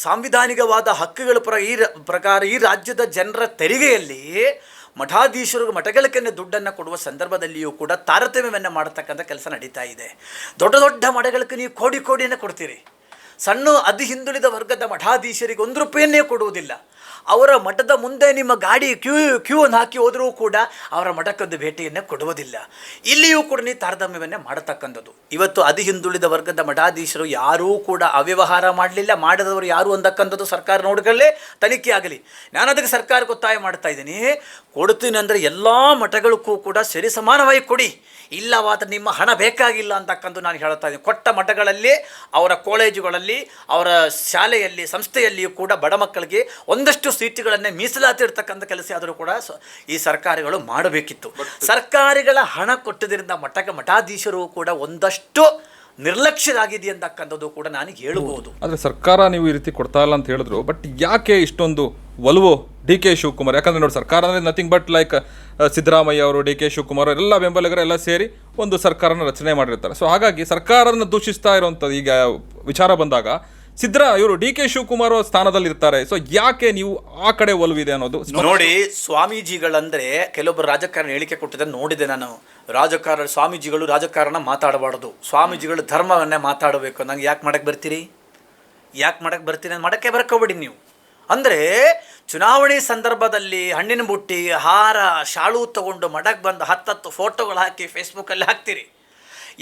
ಸಾಂವಿಧಾನಿಕವಾದ ಹಕ್ಕುಗಳ ಪ್ರಕಾರ ಈ ರಾಜ್ಯದ ಜನರ ತೆರಿಗೆಯಲ್ಲಿ ಮಠಾಧೀಶರಿಗೆ ಮಠಗಳಿಗೆ ದುಡ್ಡನ್ನು ಕೊಡುವ ಸಂದರ್ಭದಲ್ಲಿಯೂ ಕೂಡ ತಾರತಮ್ಯವನ್ನು ಮಾಡತಕ್ಕಂಥ ಕೆಲಸ ನಡೀತಾ ಇದೆ. ದೊಡ್ಡ ದೊಡ್ಡ ಮಠಗಳಿಗೆ ನೀವು ಕೋಡಿಯನ್ನು ಕೊಡ್ತೀರಿ, ಸಣ್ಣ ಹಿಂದುಳಿದ ವರ್ಗದ ಮಠಾಧೀಶರಿಗೆ 1 ರೂಪಾಯಿಯನ್ನೇ ಕೊಡುವುದಿಲ್ಲ. ಅವರ ಮಠದ ಮುಂದೆ ನಿಮ್ಮ ಗಾಡಿ ಕ್ಯೂ ಅನ್ನು ಹಾಕಿ ಹೋದರೂ ಕೂಡ ಅವರ ಮಠಕ್ಕೊಂದು ಭೇಟಿಯನ್ನೇ ಕೊಡುವುದಿಲ್ಲ. ಇಲ್ಲಿಯೂ ಕೂಡ ನೀವು ತಾರತಮ್ಯವನ್ನೇ ಮಾಡತಕ್ಕಂಥದ್ದು. ಇವತ್ತು ಅತಿ ಹಿಂದುಳಿದ ವರ್ಗದ ಮಠಾಧೀಶರು ಯಾರೂ ಕೂಡ ಅವ್ಯವಹಾರ ಮಾಡಲಿಲ್ಲ, ಮಾಡಿದವರು ಯಾರು ಅಂತಕ್ಕಂಥದ್ದು ಸರ್ಕಾರ ನೋಡ್ಕೊಳ್ಳಿ, ತನಿಖೆ ಆಗಲಿ. ನಾನು ಅದಕ್ಕೆ ಸರ್ಕಾರಕ್ಕೆ ಒತ್ತಾಯ ಮಾಡ್ತಾ ಇದ್ದೀನಿ, ಕೊಡ್ತೀನಿ ಅಂದರೆ ಎಲ್ಲ ಮಠಗಳಿಗೂ ಕೂಡ ಸರಿ ಸಮಾನವಾಗಿ ಕೊಡಿ, ಇಲ್ಲವಾದರೆ ನಿಮ್ಮ ಹಣ ಬೇಕಾಗಿಲ್ಲ ಅಂತಕ್ಕಂಥ ನಾನು ಹೇಳ್ತಾ ಇದ್ದೀನಿ. ಕೊಟ್ಟ ಮಠಗಳಲ್ಲಿ, ಅವರ ಕಾಲೇಜುಗಳಲ್ಲಿ, ಅವರ ಶಾಲೆಯಲ್ಲಿ, ಸಂಸ್ಥೆಯಲ್ಲಿಯೂ ಕೂಡ ಬಡ ಮಕ್ಕಳಿಗೆ ಒಂದಷ್ಟು ಸೀಟುಗಳನ್ನೇ ಮೀಸಲಾತಿ ಇರ್ತಕ್ಕಂಥ ಕೆಲಸ ಆದರೂ ಕೂಡ ಈ ಸರ್ಕಾರಗಳು ಮಾಡಬೇಕಿತ್ತು. ಸರ್ಕಾರಗಳ ಹಣ ಕೊಟ್ಟದ್ರಿಂದ ಮಠಾಧೀಶರು ಕೂಡ ಒಂದಷ್ಟು ನಿರ್ಲಕ್ಷ್ಯರಾಗಿದೆ ಅಂತಕ್ಕಂಥದ್ದು ಕೂಡ ನಾನು ಹೇಳಬಹುದು. ಆದರೆ ಸರ್ಕಾರ ನೀವು ಈ ರೀತಿ ಕೊಡ್ತಾ ಇಲ್ಲ ಅಂತ ಹೇಳಿದ್ರು, ಬಟ್ ಯಾಕೆ ಇಷ್ಟೊಂದು ಒಲವು ಡಿ ಕೆ ಶಿವಕುಮಾರ್? ಯಾಕಂದರೆ ನೋಡಿ, ಸರ್ಕಾರ ಅಂದರೆ ನಥಿಂಗ್ ಬಟ್ ಲೈಕ್ ಸಿದ್ದರಾಮಯ್ಯ ಅವರು, ಡಿ ಕೆ ಶಿವಕುಮಾರ್ ಎಲ್ಲ ಬೆಂಬಲಿಗರೆಲ್ಲ ಸೇರಿ ಒಂದು ಸರ್ಕಾರನ ರಚನೆ ಮಾಡಿರ್ತಾರೆ. ಸೊ ಹಾಗಾಗಿ ಸರ್ಕಾರನ ದೂಷಿಸ್ತಾ ಇರುವಂಥದ್ದು ಈಗ ವಿಚಾರ ಬಂದಾಗ ಇವರು ಡಿ ಕೆ ಶಿವಕುಮಾರ್ ಸ್ಥಾನದಲ್ಲಿ ಇರ್ತಾರೆ. ಸೊ ಯಾಕೆ ನೀವು ಆ ಕಡೆ ಒಲವಿದೆ ಅನ್ನೋದು ನೋಡಿ. ಸ್ವಾಮೀಜಿಗಳಂದ್ರೆ ಕೆಲವೊಬ್ಬರು ರಾಜಕಾರಣ ಹೇಳಿಕೆ ಕೊಟ್ಟಿದ್ದನ್ನು ನೋಡಿದೆ ನಾನು. ಸ್ವಾಮೀಜಿಗಳು ರಾಜಕಾರಣ ಮಾತಾಡಬಾರ್ದು, ಸ್ವಾಮೀಜಿಗಳು ಧರ್ಮವನ್ನೇ ಮಾತಾಡಬೇಕು. ನಂಗೆ ಯಾಕೆ ಮಾಡಕ್ಕೆ ಬರ್ತೀರಿ ಮಾಡಕ್ಕೆ ಬರಕೋಬೇಡಿ ನೀವು. ಅಂದರೆ ಚುನಾವಣೆ ಸಂದರ್ಭದಲ್ಲಿ ಹಣ್ಣಿನ ಬುಟ್ಟಿ, ಹಾರ, ಶಾಲು ತಗೊಂಡು ಮಠಕ್ಕೆ ಬಂದು 10 ಫೋಟೋಗಳು ಹಾಕಿ ಫೇಸ್ಬುಕ್ಕಲ್ಲಿ ಹಾಕ್ತೀರಿ.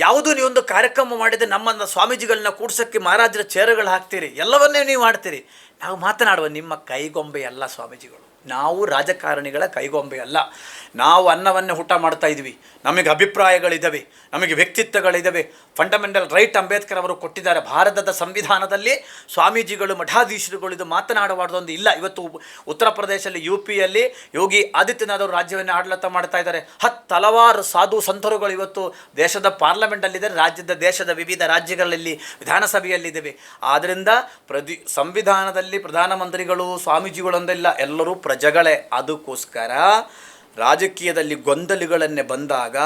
ಯಾವುದು ನೀವೊಂದು ಕಾರ್ಯಕ್ರಮ ಮಾಡಿದರೆ ನಮ್ಮನ್ನು ಸ್ವಾಮೀಜಿಗಳನ್ನ ಕೂಡ್ಸೋಕ್ಕೆ ಮಹಾರಾಜರ ಚೇರುಗಳು ಹಾಕ್ತೀರಿ, ಎಲ್ಲವನ್ನೇ ನೀವು ಮಾಡ್ತೀರಿ. ನಾವು ಮಾತನಾಡುವ ನಿಮ್ಮ ಕೈಗೊಂಬೆ ಅಲ್ಲ ಸ್ವಾಮೀಜಿಗಳು, ನಾವು ರಾಜಕಾರಣಿಗಳ ಕೈಗೊಂಬೆ ಅಲ್ಲ. ನಾವು ಅನ್ನವನ್ನೇ ಊಟ ಮಾಡ್ತಾ ಇದ್ವಿ, ನಮಗೆ ಅಭಿಪ್ರಾಯಗಳಿದ್ದಾವೆ, ನಮಗೆ ವ್ಯಕ್ತಿತ್ವಗಳಿದ್ದಾವೆ. ಫಂಡಮೆಂಟಲ್ ರೈಟ್ ಅಂಬೇಡ್ಕರ್ ಅವರು ಕೊಟ್ಟಿದ್ದಾರೆ. ಭಾರತದ ಸಂವಿಧಾನದಲ್ಲಿ ಸ್ವಾಮೀಜಿಗಳು, ಮಠಾಧೀಶರುಗಳು ಇದು ಮಾತನಾಡಬಾರ್ದೊಂದು ಇಲ್ಲ. ಇವತ್ತು ಉತ್ತರ ಪ್ರದೇಶದಲ್ಲಿ, UPಯಲ್ಲಿ ಯೋಗಿ ಆದಿತ್ಯನಾಥ್ ಅವರು ರಾಜ್ಯವನ್ನು ಆಡಳಿತ ಮಾಡ್ತಾ ಇದ್ದಾರೆ. ಹಲವಾರು ಸಾಧು ಸಂತರುಗಳು ಇವತ್ತು ದೇಶದ ಪಾರ್ಲಿಮೆಂಟಲ್ಲಿದ್ದಾರೆ, ದೇಶದ ವಿವಿಧ ರಾಜ್ಯಗಳಲ್ಲಿ ವಿಧಾನಸಭೆಯಲ್ಲಿದ್ದೇವೆ. ಆದ್ದರಿಂದ ಸಂವಿಧಾನದಲ್ಲಿ ಪ್ರಧಾನಮಂತ್ರಿಗಳು ಸ್ವಾಮೀಜಿಗಳೊಂದಿಲ್ಲ, ಎಲ್ಲರೂ ಪ್ರಜೆಗಳೇ. ಅದಕ್ಕೋಸ್ಕರ ರಾಜಕೀಯದಲ್ಲಿ ಗೊಂದಲಗಳನ್ನೇ ಬಂದಾಗ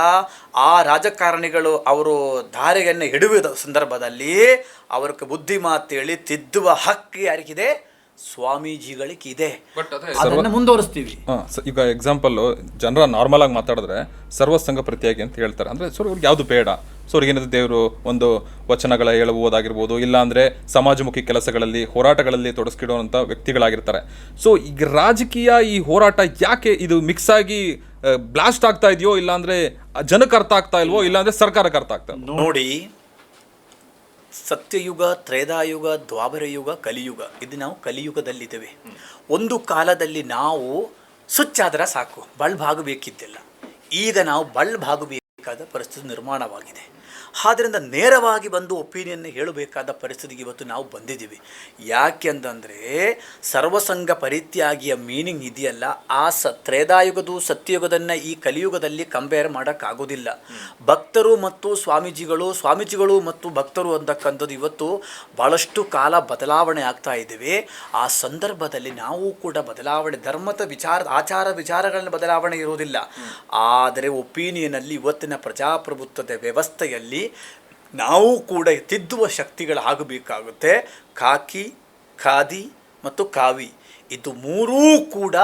ಆ ರಾಜಕಾರಣಿಗಳು ಅವರು ದಾರಿಯನ್ನು ಹಿಡಿಯುವ ಸಂದರ್ಭದಲ್ಲಿ ಅವ್ರಿಗೆ ಬುದ್ಧಿ ಮಾತು ಹೇಳಿ ತಿದ್ದುವ ಹಕ್ಕು ಯಾರಿಗಿದೆ? ಸ್ವಾಮೀಜಿಗಳಿಗಿದೆ. ಅದನ್ನು ಮುಂದುವರಿಸ್ತೀವಿ. ಈಗ ಎಕ್ಸಾಂಪಲ್, ಜನರ ನಾರ್ಮಲ್ ಆಗಿ ಮಾತಾಡಿದ್ರೆ ಸರ್ವಸಂಗ ಪ್ರತಿಯಾಗಿ ಅಂತ ಹೇಳ್ತಾರೆ. ಅಂದರೆ ಅವ್ರಿಗೆ ಯಾವುದು ಬೇಡ, ಅವ್ರಿಗೇನಿದೆ ದೇವರು ಒಂದು ವಚನಗಳ ಹೇಳುವುದಾಗಿರ್ಬೋದು, ಇಲ್ಲಾಂದರೆ ಸಮಾಜಮುಖಿ ಕೆಲಸಗಳಲ್ಲಿ, ಹೋರಾಟಗಳಲ್ಲಿ ತೊಡಗಿಸಿಡುವಂಥ ವ್ಯಕ್ತಿಗಳಾಗಿರ್ತಾರೆ. ಸೊ ಈಗ ರಾಜಕೀಯ ಈ ಹೋರಾಟ ಯಾಕೆ ಇದು ಮಿಕ್ಸ್ ಆಗಿ ಬ್ಲಾಸ್ಟ್ ಆಗ್ತಾ ಇದೆಯೋ, ಇಲ್ಲಾಂದರೆ ಜನಕ್ಕೆ ಅರ್ಥ ಆಗ್ತಾ ಇಲ್ವೋ, ಇಲ್ಲಾಂದರೆ ಸರ್ಕಾರಕ್ಕೆ ಅರ್ಥ ಆಗ್ತಾ? ನೋಡಿ, ಸತ್ಯಯುಗ, ತ್ರೇತಾಯುಗ, ದ್ವಾಪರ ಯುಗ, ಕಲಿಯುಗ, ಇದು ನಾವು ಕಲಿಯುಗದಲ್ಲಿದ್ದೇವೆ. ಒಂದು ಕಾಲದಲ್ಲಿ ನಾವು ಸುಚ್ಚಾದರೆ ಸಾಕು, ಬಲ್ಬ್ ಆಗಬೇಕಿದ್ದಿಲ್ಲ. ಈಗ ನಾವು ಬಲ್ಬ್ ಆಗಬೇಕಾದ ಪರಿಸ್ಥಿತಿ ನಿರ್ಮಾಣವಾಗಿದೆ. ಆದ್ದರಿಂದ ನೇರವಾಗಿ ಬಂದು ಒಪಿನಿಯನ್ ಹೇಳಬೇಕಾದ ಪರಿಸ್ಥಿತಿಗೆ ಇವತ್ತು ನಾವು ಬಂದಿದ್ದೀವಿ. ಯಾಕೆ ಅಂತಂದರೆ ಸರ್ವಸಂಗ ಪರಿತ್ಯಾಗಿಯ ಮೀನಿಂಗ್ ಇದೆಯಲ್ಲ, ಆ ತ್ರೇತಾಯುಗದ ಸತ್ಯಯುಗದನ್ನು ಈ ಕಲಿಯುಗದಲ್ಲಿ ಕಂಪೇರ್ ಮಾಡೋಕ್ಕಾಗೋದಿಲ್ಲ. ಭಕ್ತರು ಮತ್ತು ಸ್ವಾಮೀಜಿಗಳು ಮತ್ತು ಭಕ್ತರು ಅಂತಕ್ಕಂಥದ್ದು ಇವತ್ತು ಭಾಳಷ್ಟು ಕಾಲ ಬದಲಾವಣೆ ಆಗ್ತಾ ಇದ್ದೇವೆ. ಆ ಸಂದರ್ಭದಲ್ಲಿ ನಾವು ಕೂಡ ಬದಲಾವಣೆ, ಧರ್ಮದ ಆಚಾರ ವಿಚಾರಗಳಲ್ಲಿ ಬದಲಾವಣೆ ಇರುವುದಿಲ್ಲ. ಆದರೆ ಒಪಿನಿಯನಲ್ಲಿ ಇವತ್ತಿನ ಪ್ರಜಾಪ್ರಭುತ್ವದ ವ್ಯವಸ್ಥೆಯಲ್ಲಿ ನಾವು ಕೂಡ ತಿದ್ದುವ ಶಕ್ತಿಗಳಾಗಬೇಕಾಗುತ್ತೆ. ಖಾದಿ ಮತ್ತು ಕಾವಿ, ಇದು ಮೂರೂ ಕೂಡ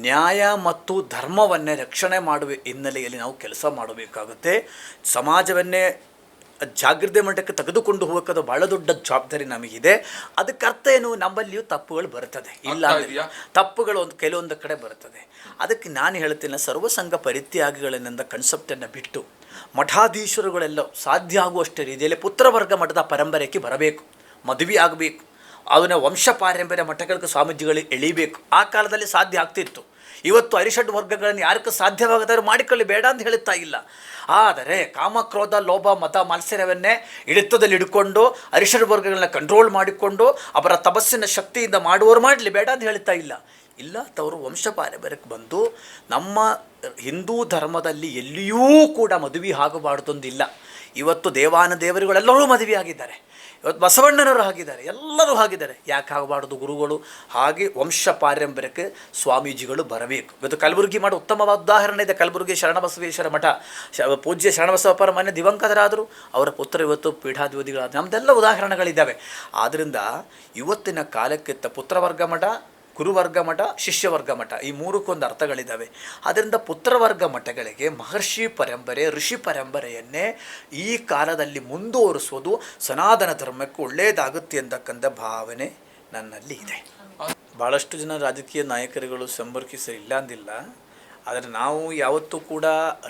ನ್ಯಾಯ ಮತ್ತು ಧರ್ಮವನ್ನೇ ರಕ್ಷಣೆ ಮಾಡುವ ಹಿನ್ನೆಲೆಯಲ್ಲಿ ನಾವು ಕೆಲಸ ಮಾಡಬೇಕಾಗುತ್ತೆ. ಸಮಾಜವನ್ನೇ ಜಾಗೃತಿ ಮಟ್ಟಕ್ಕೆ ತೆಗೆದುಕೊಂಡು ಹೋಗೋದು ಭಾಳ ದೊಡ್ಡ ಜವಾಬ್ದಾರಿ ನಮಗಿದೆ. ಅದಕ್ಕೆ ಅರ್ಥ ಏನು? ನಮ್ಮಲ್ಲಿಯೂ ತಪ್ಪುಗಳು ಬರ್ತದೆ, ಇಲ್ಲ ತಪ್ಪುಗಳು ಕೆಲವೊಂದು ಕಡೆ ಬರ್ತದೆ. ಅದಕ್ಕೆ ನಾನು ಹೇಳ್ತೇನೆ, ಸರ್ವಸಂಗ ಪರಿತ್ಯಾಗಿಗಳನ್ನಿಂದ ಕನ್ಸೆಪ್ಟನ್ನು ಬಿಟ್ಟು ಮಠಾಧೀಶರುಗಳೆಲ್ಲ ಸಾಧ್ಯ ಆಗುವಷ್ಟೇ ರೀತಿಯಲ್ಲಿ ಪುತ್ರವರ್ಗ ಮಠದ ಪರಂಪರೆಗೆ ಬರಬೇಕು, ಮದುವೆ ಆಗಬೇಕು, ಅವನ ವಂಶ ಪಾರಂಪರ್ಯ ಮಠಗಳಿಗೆ ಸ್ವಾಮೀಜಿಗಳಿಗೆ ಎಳಿಬೇಕು. ಆ ಕಾಲದಲ್ಲಿ ಸಾಧ್ಯ ಆಗ್ತಿತ್ತು. ಇವತ್ತು ಅರಿಷಡ್ ವರ್ಗಗಳನ್ನು ಯಾರಿಗೂ ಸಾಧ್ಯವಾಗದಾದ್ರು ಮಾಡಿಕೊಳ್ಳಿ, ಬೇಡ ಅಂತ ಹೇಳುತ್ತಾ ಇಲ್ಲ. ಆದರೆ ಕಾಮಕ್ರೋಧ, ಲೋಭ, ಮತ, ಮಾತ್ಸರ್ಯವನ್ನೇ ಹಿಡಿತದಲ್ಲಿ ಹಿಡ್ಕೊಂಡು ಅರಿಷಡ್ ವರ್ಗಗಳನ್ನ ಕಂಟ್ರೋಲ್ ಮಾಡಿಕೊಂಡು ಅವರ ತಪಸ್ಸಿನ ಶಕ್ತಿಯಿಂದ ಮಾಡುವವರು ಮಾಡಲಿ, ಬೇಡ ಅಂತ ಹೇಳ್ತಾ ಇಲ್ಲ. ತವರು ವಂಶ ಪಾರಂಪರ್ಯಕ್ಕೆ ಬಂದು ನಮ್ಮ ಹಿಂದೂ ಧರ್ಮದಲ್ಲಿ ಎಲ್ಲಿಯೂ ಕೂಡ ಮದುವೆ ಆಗಬಾರ್ದೊಂದಿಲ್ಲ. ಇವತ್ತು ದೇವರುಗಳೆಲ್ಲರೂ ಮದುವೆ ಆಗಿದ್ದಾರೆ, ಇವತ್ತು ಬಸವಣ್ಣನವರು ಆಗಿದ್ದಾರೆ, ಎಲ್ಲರೂ ಆಗಿದ್ದಾರೆ. ಯಾಕೆ ಆಗಬಾರ್ದು? ಗುರುಗಳು ಹಾಗೆ ವಂಶ ಪಾರಂಪರ್ಯಕ್ಕೆ ಸ್ವಾಮೀಜಿಗಳು ಬರಬೇಕು. ಇವತ್ತು ಕಲಬುರಗಿ ಮಠ ಉತ್ತಮವಾದ ಉದಾಹರಣೆ ಇದೆ. ಕಲಬುರಗಿ ಶರಣಬಸವೇಶ್ವರ ಮಠ, ಪೂಜ್ಯ ಶರಣಬಸವಪ್ಪರ ಮನೆ ದಿವಂಗತರಾದರು, ಅವರ ಪುತ್ರ ಇವತ್ತು ಪೀಠಾಧಿಪತಿಗಳಾದ, ನಮ್ಮದೆಲ್ಲ ಉದಾಹರಣೆಗಳಿದ್ದಾವೆ. ಆದ್ದರಿಂದ ಇವತ್ತಿನ ಕಾಲಕ್ಕೆ ಪುತ್ರವರ್ಗ ಮಠ, ಗುರುವರ್ಗ ಮಠ, ಶಿಷ್ಯವರ್ಗ ಮಠ, ಈ ಮೂರಕ್ಕೊಂದು ಅರ್ಥಗಳಿದ್ದಾವೆ. ಅದರಿಂದ ಪುತ್ರವರ್ಗ ಮಠಗಳಿಗೆ ಮಹರ್ಷಿ ಪರಂಪರೆ, ಋಷಿ ಪರಂಪರೆಯನ್ನೇ ಈ ಕಾಲದಲ್ಲಿ ಮುಂದುವರಿಸುವುದು ಸನಾತನ ಧರ್ಮಕ್ಕೆ ಒಳ್ಳೆಯದಾಗುತ್ತೆ ಅಂತಕ್ಕಂಥ ಭಾವನೆ ನನ್ನಲ್ಲಿ ಇದೆ. ಭಾಳಷ್ಟು ಜನ ರಾಜಕೀಯ ನಾಯಕರುಗಳು ಸಂಪರ್ಕಿಸಿಲ್ಲ ಅಂದಿಲ್ಲ. ಆದರೆ ನಾವು ಯಾವತ್ತೂ ಕೂಡ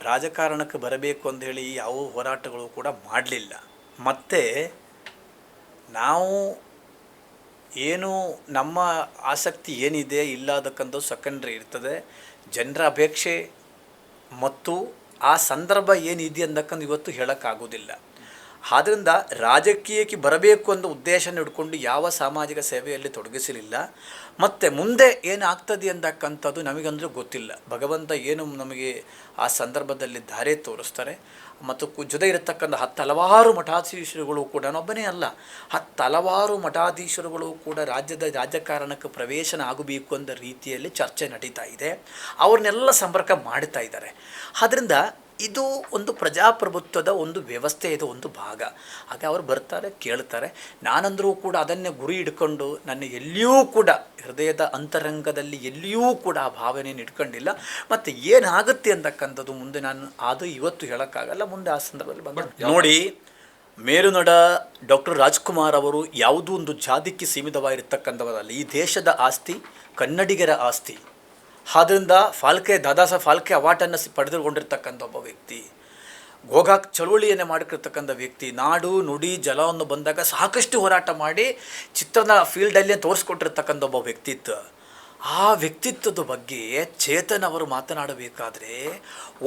ರಾಜಕಾರಣಕ್ಕೆ ಬರಬೇಕು ಅಂದೇಳಿ ಯಾವ ಹೋರಾಟಗಳು ಕೂಡ ಮಾಡಲಿಲ್ಲ. ಮತ್ತು ನಾವು ಏನು ನಮ್ಮ ಆಸಕ್ತಿ ಏನಿದೆ ಇಲ್ಲ ಅದಕ್ಕಂದು ಸೆಕೆಂಡ್ರಿ ಇರ್ತದೆ. ಜನರ ಅಪೇಕ್ಷೆ ಮತ್ತು ಆ ಸಂದರ್ಭ ಏನಿದೆ ಅಂದಕ್ಕಂದು ಇವತ್ತು ಹೇಳೋಕ್ಕಾಗೋದಿಲ್ಲ. ಆದ್ದರಿಂದ ರಾಜಕೀಯಕ್ಕೆ ಬರಬೇಕು ಅನ್ನೋ ಉದ್ದೇಶನ ಹಿಡ್ಕೊಂಡು ಯಾವ ಸಾಮಾಜಿಕ ಸೇವೆಯಲ್ಲಿ ತೊಡಗಿಸಲಿಲ್ಲ. ಮತ್ತು ಮುಂದೆ ಏನಾಗ್ತದೆ ಅಂತಕ್ಕಂಥದ್ದು ನಮಗಂದ್ರೆ ಗೊತ್ತಿಲ್ಲ. ಭಗವಂತ ಏನು ನಮಗೆ ಆ ಸಂದರ್ಭದಲ್ಲಿ ದಾರಿ ತೋರಿಸ್ತಾರೆ. ಮತ್ತು ಜೊತೆ ಇರತಕ್ಕಂಥ ಹಲವಾರು ಮಠಾಧೀಶರುಗಳು ಕೂಡ, ಒಬ್ಬನೇ ಅಲ್ಲ, ಹಲವಾರು ಮಠಾಧೀಶರುಗಳು ಕೂಡ ರಾಜಕಾರಣಕ್ಕೆ ಪ್ರವೇಶನ ಆಗಬೇಕು ಅನ್ನೋ ರೀತಿಯಲ್ಲಿ ಚರ್ಚೆ ನಡೀತಾ ಇದೆ. ಅವ್ರನ್ನೆಲ್ಲ ಸಂಪರ್ಕ ಮಾಡ್ತಾ ಇದ್ದಾರೆ. ಆದ್ದರಿಂದ ಇದು ಒಂದು ಪ್ರಜಾಪ್ರಭುತ್ವದ ಒಂದು ವ್ಯವಸ್ಥೆ, ಇದು ಒಂದು ಭಾಗ. ಹಾಗೆ ಅವರು ಬರ್ತಾರೆ, ಕೇಳ್ತಾರೆ. ನಾನಂದರೂ ಕೂಡ ಅದನ್ನೇ ಗುರಿ ಇಟ್ಕೊಂಡು ನನ್ನ ಎಲ್ಲಿಯೂ ಕೂಡ ಹೃದಯದ ಅಂತರಂಗದಲ್ಲಿ ಎಲ್ಲಿಯೂ ಕೂಡ ಆ ಭಾವನೆಯನ್ನು ಇಟ್ಕೊಂಡಿಲ್ಲ. ಮತ್ತು ಏನಾಗುತ್ತೆ ಅಂತಕ್ಕಂಥದ್ದು ಮುಂದೆ ನಾನು ಅದು ಇವತ್ತು ಹೇಳೋಕ್ಕಾಗಲ್ಲ, ಮುಂದೆ ಆ ಸಂದರ್ಭದಲ್ಲಿ ಬಂದ ನೋಡಿ. ಮೇರುನಡ ಡಾಕ್ಟರ್ ರಾಜ್ಕುಮಾರ್ ಅವರು ಯಾವುದೂ ಒಂದು ಜಾತಿಗೆ ಸೀಮಿತವಾಗಿರ್ತಕ್ಕಂಥವರಲ್ಲ. ಈ ದೇಶದ ಆಸ್ತಿ ಕನ್ನಡಿಗರ ಆಸ್ತಿ. ಆದ್ದರಿಂದ ದಾದಾ ಸಾಹೇಬ್ ಫಾಲ್ಕೆ ಅವಾರ್ಡನ್ನು ಪಡೆದುಕೊಂಡಿರ್ತಕ್ಕಂಥ ಒಬ್ಬ ವ್ಯಕ್ತಿ, ಗೋಕಾಕ್ ಚಳುವಳಿಯನ್ನು ಮಾಡಿರ್ತಕ್ಕಂಥ ವ್ಯಕ್ತಿ, ನಾಡು ನುಡಿ ಜಲವನ್ನು ಬಂದಾಗ ಸಾಕಷ್ಟು ಹೋರಾಟ ಮಾಡಿ ಚಿತ್ರದ ಫೀಲ್ಡಲ್ಲೇ ತೋರಿಸ್ಕೊಟ್ಟಿರ್ತಕ್ಕಂಥ ಒಬ್ಬ ವ್ಯಕ್ತಿತ್ವ. ಆ ವ್ಯಕ್ತಿತ್ವದ ಬಗ್ಗೆ ಚೇತನ್ ಅವರು ಮಾತನಾಡಬೇಕಾದ್ರೆ,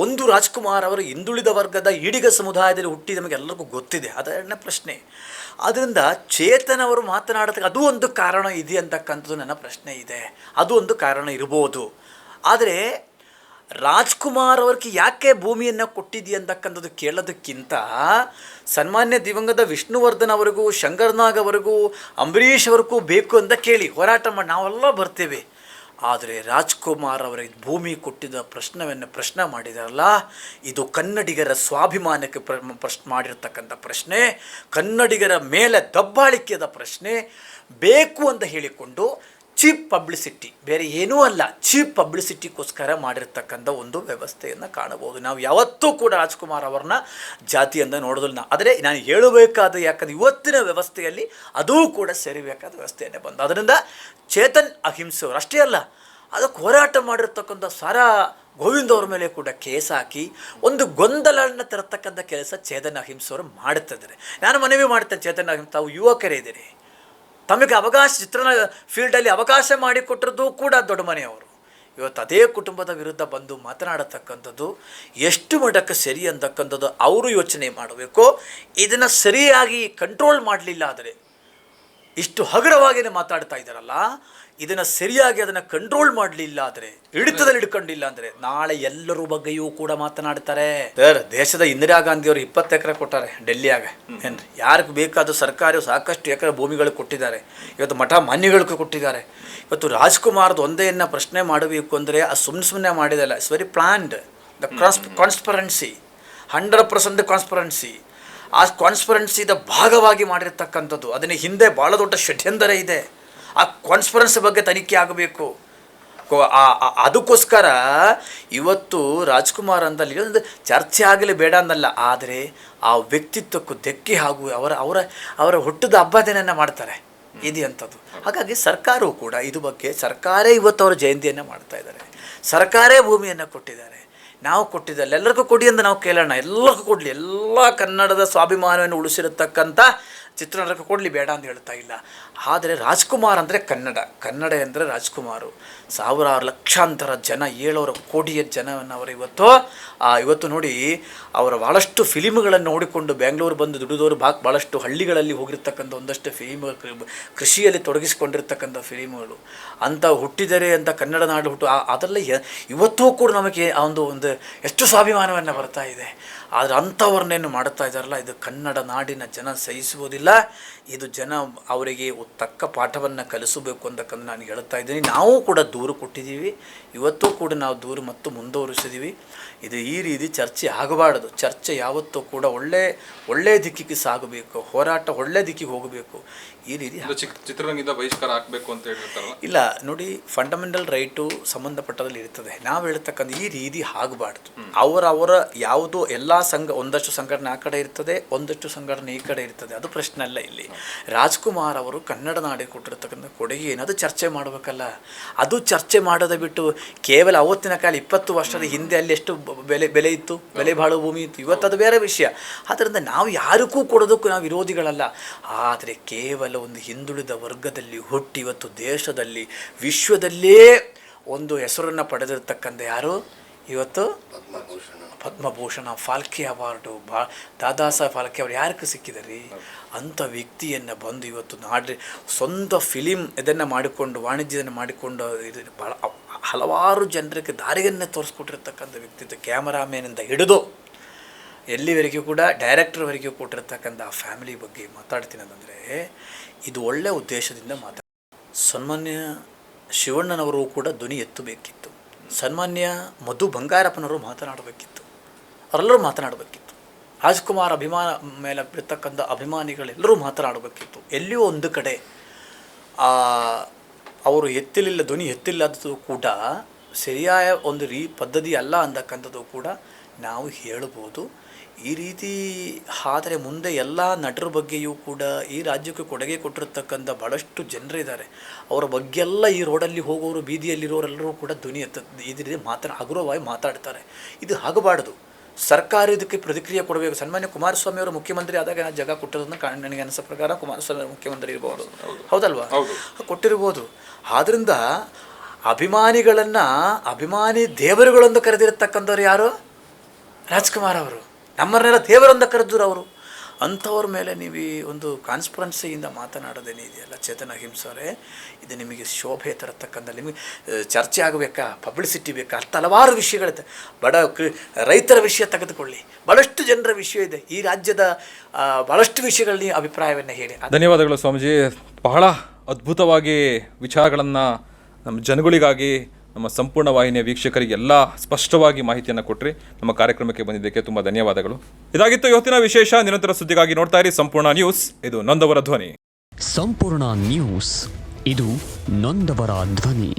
ಒಂದು ರಾಜ್ಕುಮಾರ್ ಅವರು ಹಿಂದುಳಿದ ವರ್ಗದ ಈಡಿಗ ಸಮುದಾಯದಲ್ಲಿ ಹುಟ್ಟಿ ನಮಗೆಲ್ಲರಿಗೂ ಗೊತ್ತಿದೆ, ಅದನ್ನೇ ಪ್ರಶ್ನೆ. ಆದ್ದರಿಂದ ಚೇತನ್ ಅವರು ಮಾತನಾಡೋದಕ್ಕೆ ಅದು ಒಂದು ಕಾರಣ ಇದೆ ಅಂತಕ್ಕಂಥದ್ದು ನನ್ನ ಪ್ರಶ್ನೆ ಇದೆ. ಅದು ಒಂದು ಕಾರಣ ಇರ್ಬೋದು. ಆದರೆ ರಾಜ್ಕುಮಾರ್ ಅವ್ರಿಗೆ ಯಾಕೆ ಭೂಮಿಯನ್ನು ಕೊಟ್ಟಿದ್ದೀಯ ಅಂತಕ್ಕಂಥದ್ದು ಕೇಳೋದಕ್ಕಿಂತ ಸನ್ಮಾನ್ಯ ದಿವಂಗತ ವಿಷ್ಣುವರ್ಧನ್ ಅವರಿಗೂ, ಶಂಕರ್ನಾಗ್ ಅವರಿಗೂ, ಅಂಬರೀಷ್ ಅವ್ರಿಗೂ ಬೇಕು ಅಂತ ಕೇಳಿ ಹೋರಾಟ ಮಾಡಿ ನಾವೆಲ್ಲ ಬರ್ತೇವೆ. ಆದರೆ ರಾಜ್ಕುಮಾರ್ ಅವರಿಗೆ ಭೂಮಿ ಕೊಟ್ಟಿದ್ದ ಪ್ರಶ್ನೆ ಮಾಡಿದಾರಲ್ಲ, ಇದು ಕನ್ನಡಿಗರ ಸ್ವಾಭಿಮಾನಕ್ಕೆ ಮಾಡಿರ್ತಕ್ಕಂಥ ಪ್ರಶ್ನೆ, ಕನ್ನಡಿಗರ ಮೇಲೆ ದಬ್ಬಾಳಿಕೆದ ಪ್ರಶ್ನೆ. ಬೇಕು ಅಂತ ಹೇಳಿಕೊಂಡು ಚೀಪ್ ಪಬ್ಲಿಸಿಟಿ, ಬೇರೆ ಏನೂ ಅಲ್ಲ, ಚೀಪ್ ಪಬ್ಲಿಸಿಟಿಗೋಸ್ಕರ ಮಾಡಿರ್ತಕ್ಕಂಥ ಒಂದು ವ್ಯವಸ್ಥೆಯನ್ನು ಕಾಣಬಹುದು. ನಾವು ಯಾವತ್ತೂ ಕೂಡ ರಾಜ್ಕುಮಾರ್ ಅವ್ರನ್ನ ಜಾತಿಯಿಂದ ನೋಡೋದಿಲ್ಲ. ಆದರೆ ನಾನು ಹೇಳಬೇಕಾದ, ಯಾಕಂದರೆ ಇವತ್ತಿನ ವ್ಯವಸ್ಥೆಯಲ್ಲಿ ಅದೂ ಕೂಡ ಸೇರಿಬೇಕಾದ ವ್ಯವಸ್ಥೆಯನ್ನೇ ಬಂದು. ಅದರಿಂದ ಚೇತನ್ ಅಹಿಂಸೆ ಅವರು ಅಷ್ಟೇ ಅಲ್ಲ, ಅದಕ್ಕೆ ಹೋರಾಟ ಮಾಡಿರ್ತಕ್ಕಂಥ ಸಾರಾ ಗೋವಿಂದ ಅವ್ರ ಮೇಲೆ ಕೂಡ ಕೇಸ್ ಹಾಕಿ ಒಂದು ಗೊಂದಲವನ್ನು ತರತಕ್ಕಂಥ ಕೆಲಸ ಚೇತನ್ ಅಹಿಂಸೆ ಅವರು ಮಾಡುತ್ತಿದ್ದಾರೆ. ನಾನು ಮನವಿ ಮಾಡ್ತೇನೆ, ಚೇತನ್ ಅಹಿಂಸೆ ತಾವು ಯುವಕರಿದ್ದೀರಿ, ತಮಗೆ ಅವಕಾಶ ಚಿತ್ರಣ ಫೀಲ್ಡಲ್ಲಿ ಅವಕಾಶ ಮಾಡಿಕೊಟ್ಟಿರೋದು ಕೂಡ ದೊಡ್ಡ ಮನೆಯವರು. ಇವತ್ತು ಅದೇ ಕುಟುಂಬದ ವಿರುದ್ಧ ಬಂದು ಮಾತನಾಡತಕ್ಕಂಥದ್ದು ಎಷ್ಟು ಮಟ್ಟಕ್ಕೆ ಸರಿ ಅಂತಕ್ಕಂಥದ್ದು ಅವರು ಯೋಚನೆ ಮಾಡಬೇಕು. ಇದನ್ನು ಸರಿಯಾಗಿ ಕಂಟ್ರೋಲ್ ಮಾಡಲಿಲ್ಲ ಆದರೆ, ಇಷ್ಟು ಹಗುರವಾಗಿಯೇ ಮಾತಾಡ್ತಾ ಇದ್ದಾರಲ್ಲ, ಇದನ್ನು ಸರಿಯಾಗಿ ಅದನ್ನು ಕಂಟ್ರೋಲ್ ಮಾಡಲಿಲ್ಲ ಆದರೆ, ಹಿಡಿತದಲ್ಲಿ ಹಿಡ್ಕೊಂಡಿಲ್ಲ ಅಂದರೆ ನಾಳೆ ಎಲ್ಲರ ಬಗ್ಗೆಯೂ ಕೂಡ ಮಾತನಾಡ್ತಾರೆ. ಸರ್, ದೇಶದ ಇಂದಿರಾ ಗಾಂಧಿ ಅವರು 20 ಎಕರೆ ಕೊಟ್ಟಾರೆ ಡೆಲ್ಲಿಯಾಗ. ಏನ್ರಿ, ಯಾರಿಗೆ ಬೇಕಾದ ಸರ್ಕಾರ ಸಾಕಷ್ಟು ಎಕರೆ ಭೂಮಿಗಳು ಕೊಟ್ಟಿದ್ದಾರೆ. ಇವತ್ತು ಮಠ ಮಾನ್ಯಗಳಿಗೂ ಕೊಟ್ಟಿದ್ದಾರೆ. ಇವತ್ತು ರಾಜ್ಕುಮಾರ್ದು ಒಂದೇನ್ನ ಪ್ರಶ್ನೆ ಮಾಡಬೇಕು ಅಂದರೆ ಅದು ಸುಮ್ಮನೆ ಮಾಡಿದಲ್ಲ. It's very planned. The conspiracy, 100% conspiracy. ಆ ಕಾನ್ಸ್ಪರೆನ್ಸಿದ ಭಾಗವಾಗಿ ಮಾಡಿರ್ತಕ್ಕಂಥದ್ದು. ಅದನ್ನ ಹಿಂದೆ ಭಾಳ ದೊಡ್ಡ ಷಡ್ಯಂತರ ಇದೆ. ಆ ಕಾನ್ಸ್ಪರೆನ್ಸಿ ಬಗ್ಗೆ ತನಿಖೆ ಆಗಬೇಕು. ಅದಕ್ಕೋಸ್ಕರ ಇವತ್ತು ರಾಜ್ಕುಮಾರ್ ಅಂತಲ್ಲಿ ಒಂದು ಚರ್ಚೆ ಆಗಲಿ ಬೇಡ ಅನ್ನಲ್ಲ, ಆದರೆ ಆ ವ್ಯಕ್ತಿತ್ವಕ್ಕೂ ಧಕ್ಕೆ ಹಾಗೂ ಅವರ ಹುಟ್ಟದ ಹಬ್ಬದನ್ನ ಮಾಡ್ತಾರೆ ಇದೆ ಅಂಥದ್ದು. ಹಾಗಾಗಿ ಸರ್ಕಾರವು ಕೂಡ ಇದು ಬಗ್ಗೆ ಸರ್ಕಾರ ಇವತ್ತು ಅವರ ಜಯಂತಿಯನ್ನು ಮಾಡ್ತಾ ಇದ್ದಾರೆ. ಸರ್ಕಾರೇ ಭೂಮಿಯನ್ನು ಕೊಟ್ಟಿದ್ದಾರೆ. ನಾವು ಕೊಟ್ಟಿದ್ದಲ್ಲ, ಎಲ್ಲರಿಗೂ ಕೊಡಿ ಅಂತ ನಾವು ಕೇಳೋಣ. ಎಲ್ಲರಿಗೂ ಕೊಡಲಿ, ಎಲ್ಲ ಕನ್ನಡದ ಸ್ವಾಭಿಮಾನವನ್ನು ಉಳಿಸಿರತಕ್ಕಂಥ ಚಿತ್ರರಂಗಕ್ಕೆ ಕೊಡಲಿ, ಬೇಡ ಅಂತ ಹೇಳ್ತಾ ಇಲ್ಲ. ಆದರೆ ರಾಜ್ಕುಮಾರ್ ಅಂದರೆ ಕನ್ನಡ ಅಂದರೆ ರಾಜ್ಕುಮಾರು. ಸಾವಿರಾರು ಲಕ್ಷಾಂತರ ಜನ, 7 ಕೋಟಿಯ ಜನವನ್ನು ಅವರು ಇವತ್ತು ನೋಡಿ, ಅವರ ಭಾಳಷ್ಟು ಫಿಲಿಮ್ಗಳನ್ನು ನೋಡಿಕೊಂಡು ಬೆಂಗಳೂರು ಬಂದು ದುಡಿದವರು ಭಾಳಷ್ಟು ಹಳ್ಳಿಗಳಲ್ಲಿ ಹೋಗಿರ್ತಕ್ಕಂಥ ಒಂದಷ್ಟು ಫಿಲಿಮ್, ಕೃಷಿಯಲ್ಲಿ ತೊಡಗಿಸಿಕೊಂಡಿರ್ತಕ್ಕಂಥ ಫಿಲಿಮ್ಗಳು ಅಂತ ಹುಟ್ಟಿದರೆ ಅಂತ ಕನ್ನಡ ನಾಡು ಹುಟ್ಟು ಅದೆಲ್ಲ ಇವತ್ತೂ ಕೂಡ ನಮಗೆ ಒಂದು ಎಷ್ಟು ಸ್ವಾಭಿಮಾನವನ್ನು ಬರ್ತಾ ಇದೆ. ಆದರೆ ಅಂಥವ್ರನ್ನೇನು ಮಾಡ್ತಾ ಇದ್ದಾರಲ್ಲ, ಇದು ಕನ್ನಡ ನಾಡಿನ ಜನ ಸಹಿಸುವುದಿಲ್ಲ. ಇದು ಜನ ಅವರಿಗೆ ತಕ್ಕ ಪಾಠವನ್ನು ಕಲಿಸಬೇಕು ಅಂತಕ್ಕಂದು ನಾನು ಹೇಳ್ತಾ ಇದ್ದೀನಿ. ನಾವು ಕೂಡ ದೂರು ಕೊಟ್ಟಿದ್ದೀವಿ, ಇವತ್ತೂ ಕೂಡ ನಾವು ದೂರು ಮತ್ತು ಮುಂದುವರಿಸಿದ್ದೀವಿ. ಇದು ಈ ರೀತಿ ಚರ್ಚೆ ಆಗಬಾರ್ದು. ಚರ್ಚೆ ಯಾವತ್ತೂ ಕೂಡ ಒಳ್ಳೆಯ ದಿಕ್ಕಿಗೆ ಸಾಗಬೇಕು, ಹೋರಾಟ ಒಳ್ಳೆ ದಿಕ್ಕಿಗೆ ಹೋಗಬೇಕು. ಈ ರೀತಿ ಚಿತ್ರರಂಗದಿಂದ ಬಹಿಷ್ಕಾರ ಹಾಕಬೇಕು ಅಂತ ಹೇಳಿರ್ತಾರಲ್ಲ. ಇಲ್ಲ ನೋಡಿ, ಫಂಡಮೆಂಟಲ್ ರೈಟು ಸಂಬಂಧಪಟ್ಟದಲ್ಲಿ ಇರ್ತದೆ. ನಾವು ಹೇಳ್ತಕ್ಕಂಥ ಈ ರೀತಿ ಆಗಬಾರ್ದು. ಅವರ ಯಾವುದೋ ಎಲ್ಲ ಒಂದಷ್ಟು ಸಂಘಟನೆ ಆ ಕಡೆ ಇರ್ತದೆ, ಒಂದಷ್ಟು ಸಂಘಟನೆ ಈ ಕಡೆ ಇರ್ತದೆ, ಅದು ಪ್ರಶ್ನೆ ಅಲ್ಲ ಇಲ್ಲಿ. ರಾಜ್ಕುಮಾರ್ ಅವರು ಕನ್ನಡ ನಾಡಿಗೆ ಕೊಟ್ಟಿರ್ತಕ್ಕಂಥ ಕೊಡುಗೆ ಏನದು ಚರ್ಚೆ ಮಾಡಬೇಕಲ್ಲ. ಅದು ಚರ್ಚೆ ಮಾಡೋದು ಬಿಟ್ಟು ಕೇವಲ ಅವತ್ತಿನ ಕಾಲ 20 ವರ್ಷದ ಹಿಂದೆ ಅಲ್ಲಿ ಎಷ್ಟು ಬೆಲೆ ಇತ್ತು, ಬೆಲೆ ಬಾಳುವ ಭೂಮಿ ಇತ್ತು, ಇವತ್ತು ಅದು ಬೇರೆ ವಿಷಯ. ಆದ್ದರಿಂದ ನಾವು ಯಾರಿಗೂ ಕೊಡೋದಕ್ಕೂ ನಾವು ವಿರೋಧಿಗಳಲ್ಲ. ಆದರೆ ಕೇವಲ ಒಂದು ಹಿಂದುಳಿದ ವರ್ಗದಲ್ಲಿ ಹುಟ್ಟಿ ಇವತ್ತು ದೇಶದಲ್ಲಿ ವಿಶ್ವದಲ್ಲೇ ಒಂದು ಹೆಸರನ್ನು ಪಡೆದಿರ್ತಕ್ಕಂಥ ಯಾರು ಇವತ್ತು ಪದ್ಮಭೂಷಣ, ಫಾಲ್ಕೆ ಅವಾರ್ಡು, ದಾದಾ ಸಾಹೇಬ್ ಫಾಲ್ಕೆ ಅವ್ರು ಯಾರಕ್ಕೆ ಸಿಕ್ಕಿದ್ದಾರೆ? ಅಂಥ ವ್ಯಕ್ತಿಯನ್ನು ಬಂದು ಇವತ್ತು ಸ್ವಂತ ಫಿಲಿಮ್ ಇದನ್ನು ಮಾಡಿಕೊಂಡು ವಾಣಿಜ್ಯವನ್ನು ಮಾಡಿಕೊಂಡು ಇದು ಭಾಳ ಹಲವಾರು ಜನರಿಗೆ ದಾರಿಯನ್ನೇ ತೋರಿಸ್ಕೊಟ್ಟಿರ್ತಕ್ಕಂಥ ವ್ಯಕ್ತಿತ್ವ. ಕ್ಯಾಮರಾಮೇನಿಂದ ಹಿಡಿದು ಎಲ್ಲಿವರೆಗೂ ಕೂಡ ಡೈರೆಕ್ಟರ್ವರೆಗೂ ಕೊಟ್ಟಿರ್ತಕ್ಕಂಥ ಆ ಫ್ಯಾಮಿಲಿ ಬಗ್ಗೆ ಮಾತಾಡ್ತೀನಿ ಅಂತಂದರೆ ಇದು ಒಳ್ಳೆಯ ಉದ್ದೇಶದಿಂದ ಸನ್ಮಾನ್ಯ ಶಿವಣ್ಣನವರು ಕೂಡ ಧ್ವನಿ ಎತ್ತಬೇಕಿತ್ತು. ಸನ್ಮಾನ್ಯ ಮಧು ಬಂಗಾರಪ್ಪನವರು ಮಾತನಾಡಬೇಕಿತ್ತು. ಅವರೆಲ್ಲರೂ ಮಾತನಾಡಬೇಕಿತ್ತು. ರಾಜ್ಕುಮಾರ್ ಅಭಿಮಾನ ಮೇಲೆ ಬಿಡ್ತಕ್ಕಂಥ ಅಭಿಮಾನಿಗಳೆಲ್ಲರೂ ಮಾತನಾಡಬೇಕಿತ್ತು. ಎಲ್ಲಿಯೂ ಒಂದು ಕಡೆ ಅವರು ಧ್ವನಿ ಎತ್ತಿಲ್ಲದ್ದು ಕೂಡ ಸರಿಯಾದ ಒಂದು ಪದ್ಧತಿ ಅಲ್ಲ ಅಂತಕ್ಕಂಥದ್ದು ಕೂಡ ನಾವು ಹೇಳ್ಬೋದು. ಈ ರೀತಿ ಆದರೆ ಮುಂದೆ ಎಲ್ಲ ನಟರ ಬಗ್ಗೆಯೂ ಕೂಡ ಈ ರಾಜ್ಯಕ್ಕೆ ಕೊಡುಗೆ ಕೊಟ್ಟಿರ್ತಕ್ಕಂಥ ಭಾಳಷ್ಟು ಜನರಿದ್ದಾರೆ. ಅವರ ಬಗ್ಗೆಲ್ಲ ಈ ರೋಡಲ್ಲಿ ಹೋಗೋರು, ಬೀದಿಯಲ್ಲಿರೋರೆಲ್ಲರೂ ಕೂಡ ಧ್ವನಿ ಇದರಿಂದ ಹಗುರವಾಗಿ ಮಾತಾಡ್ತಾರೆ. ಇದು ಆಗಬಾರ್ದು. ಸರ್ಕಾರ ಇದಕ್ಕೆ ಪ್ರತಿಕ್ರಿಯೆ ಕೊಡಬೇಕು. ಸನ್ಮಾನ್ಯ ಕುಮಾರಸ್ವಾಮಿ ಅವರು ಮುಖ್ಯಮಂತ್ರಿ ಆದಾಗ ನಾನು ಜಾಗ ಕೊಟ್ಟಿರೋದನ್ನ ನನಗೆ ಅನಿಸೋ ಪ್ರಕಾರ ಕುಮಾರಸ್ವಾಮಿ ಅವರು ಮುಖ್ಯಮಂತ್ರಿ ಇರ್ಬೋದು, ಹೌದಲ್ವಾ? ಕೊಟ್ಟಿರ್ಬೋದು. ಆದ್ದರಿಂದ ಅಭಿಮಾನಿ ದೇವರುಗಳೊಂದು ಕರೆದಿರತಕ್ಕಂಥವ್ರು ಯಾರು? ರಾಜ್ಕುಮಾರ್ ಅವರು. ನಮ್ಮನ್ನೆಲ್ಲ ದೇವರೊಂದ ಕರೆದ್ರು ಅವರು. ಅಂಥವ್ರ ಮೇಲೆ ನೀವು ಈ ಒಂದು ಕಾನ್ಸ್ಪರೆನ್ಸಿಯಿಂದ ಮಾತನಾಡೋದೇನಿದೆಯಲ್ಲ ಚೇತನ ಅಹಿಂಸವರೇ, ಇದು ನಿಮಗೆ ಶೋಭೆ ತರತಕ್ಕಂಥ, ನಿಮಗೆ ಚರ್ಚೆ ಆಗಬೇಕಾ, ಪಬ್ಲಿಸಿಟಿ ಬೇಕಾ, ಹಲವಾರು ವಿಷಯಗಳಿದೆ. ರೈತರ ವಿಷಯ ತೆಗೆದುಕೊಳ್ಳಿ, ಭಾಳಷ್ಟು ಜನರ ವಿಷಯ ಇದೆ. ಈ ರಾಜ್ಯದ ಭಾಳಷ್ಟು ವಿಷಯಗಳಲ್ಲಿ ಅಭಿಪ್ರಾಯವನ್ನು ಹೇಳಿ. ಧನ್ಯವಾದಗಳು ಸ್ವಾಮೀಜಿ. ಬಹಳ ಅದ್ಭುತವಾಗಿ ವಿಚಾರಗಳನ್ನು ನಮ್ಮ ಜನಗಳಿಗಾಗಿ, ನಮ್ಮ ಸಂಪೂರ್ಣ ವಾಹಿನಿಯ ವೀಕ್ಷಕರಿಗೆ ಎಲ್ಲ ಸ್ಪಷ್ಟವಾಗಿ ಮಾಹಿತಿಯನ್ನು ಕೊಟ್ಟರೆ ನಮ್ಮ ಕಾರ್ಯಕ್ರಮಕ್ಕೆ ಬಂದಿದ್ದಕ್ಕೆ ತುಂಬ ಧನ್ಯವಾದಗಳು. ಇದಾಗಿತ್ತು ಇವತ್ತಿನ ವಿಶೇಷ. ನಿರಂತರ ಸುದ್ದಿಗಾಗಿ ನೋಡ್ತಾ ಇರಿ ಸಂಪೂರ್ಣ ನ್ಯೂಸ್. ಇದು ನೊಂದವರ ಧ್ವನಿ. ಸಂಪೂರ್ಣ ನ್ಯೂಸ್, ಇದು ನೊಂದವರ ಧ್ವನಿ.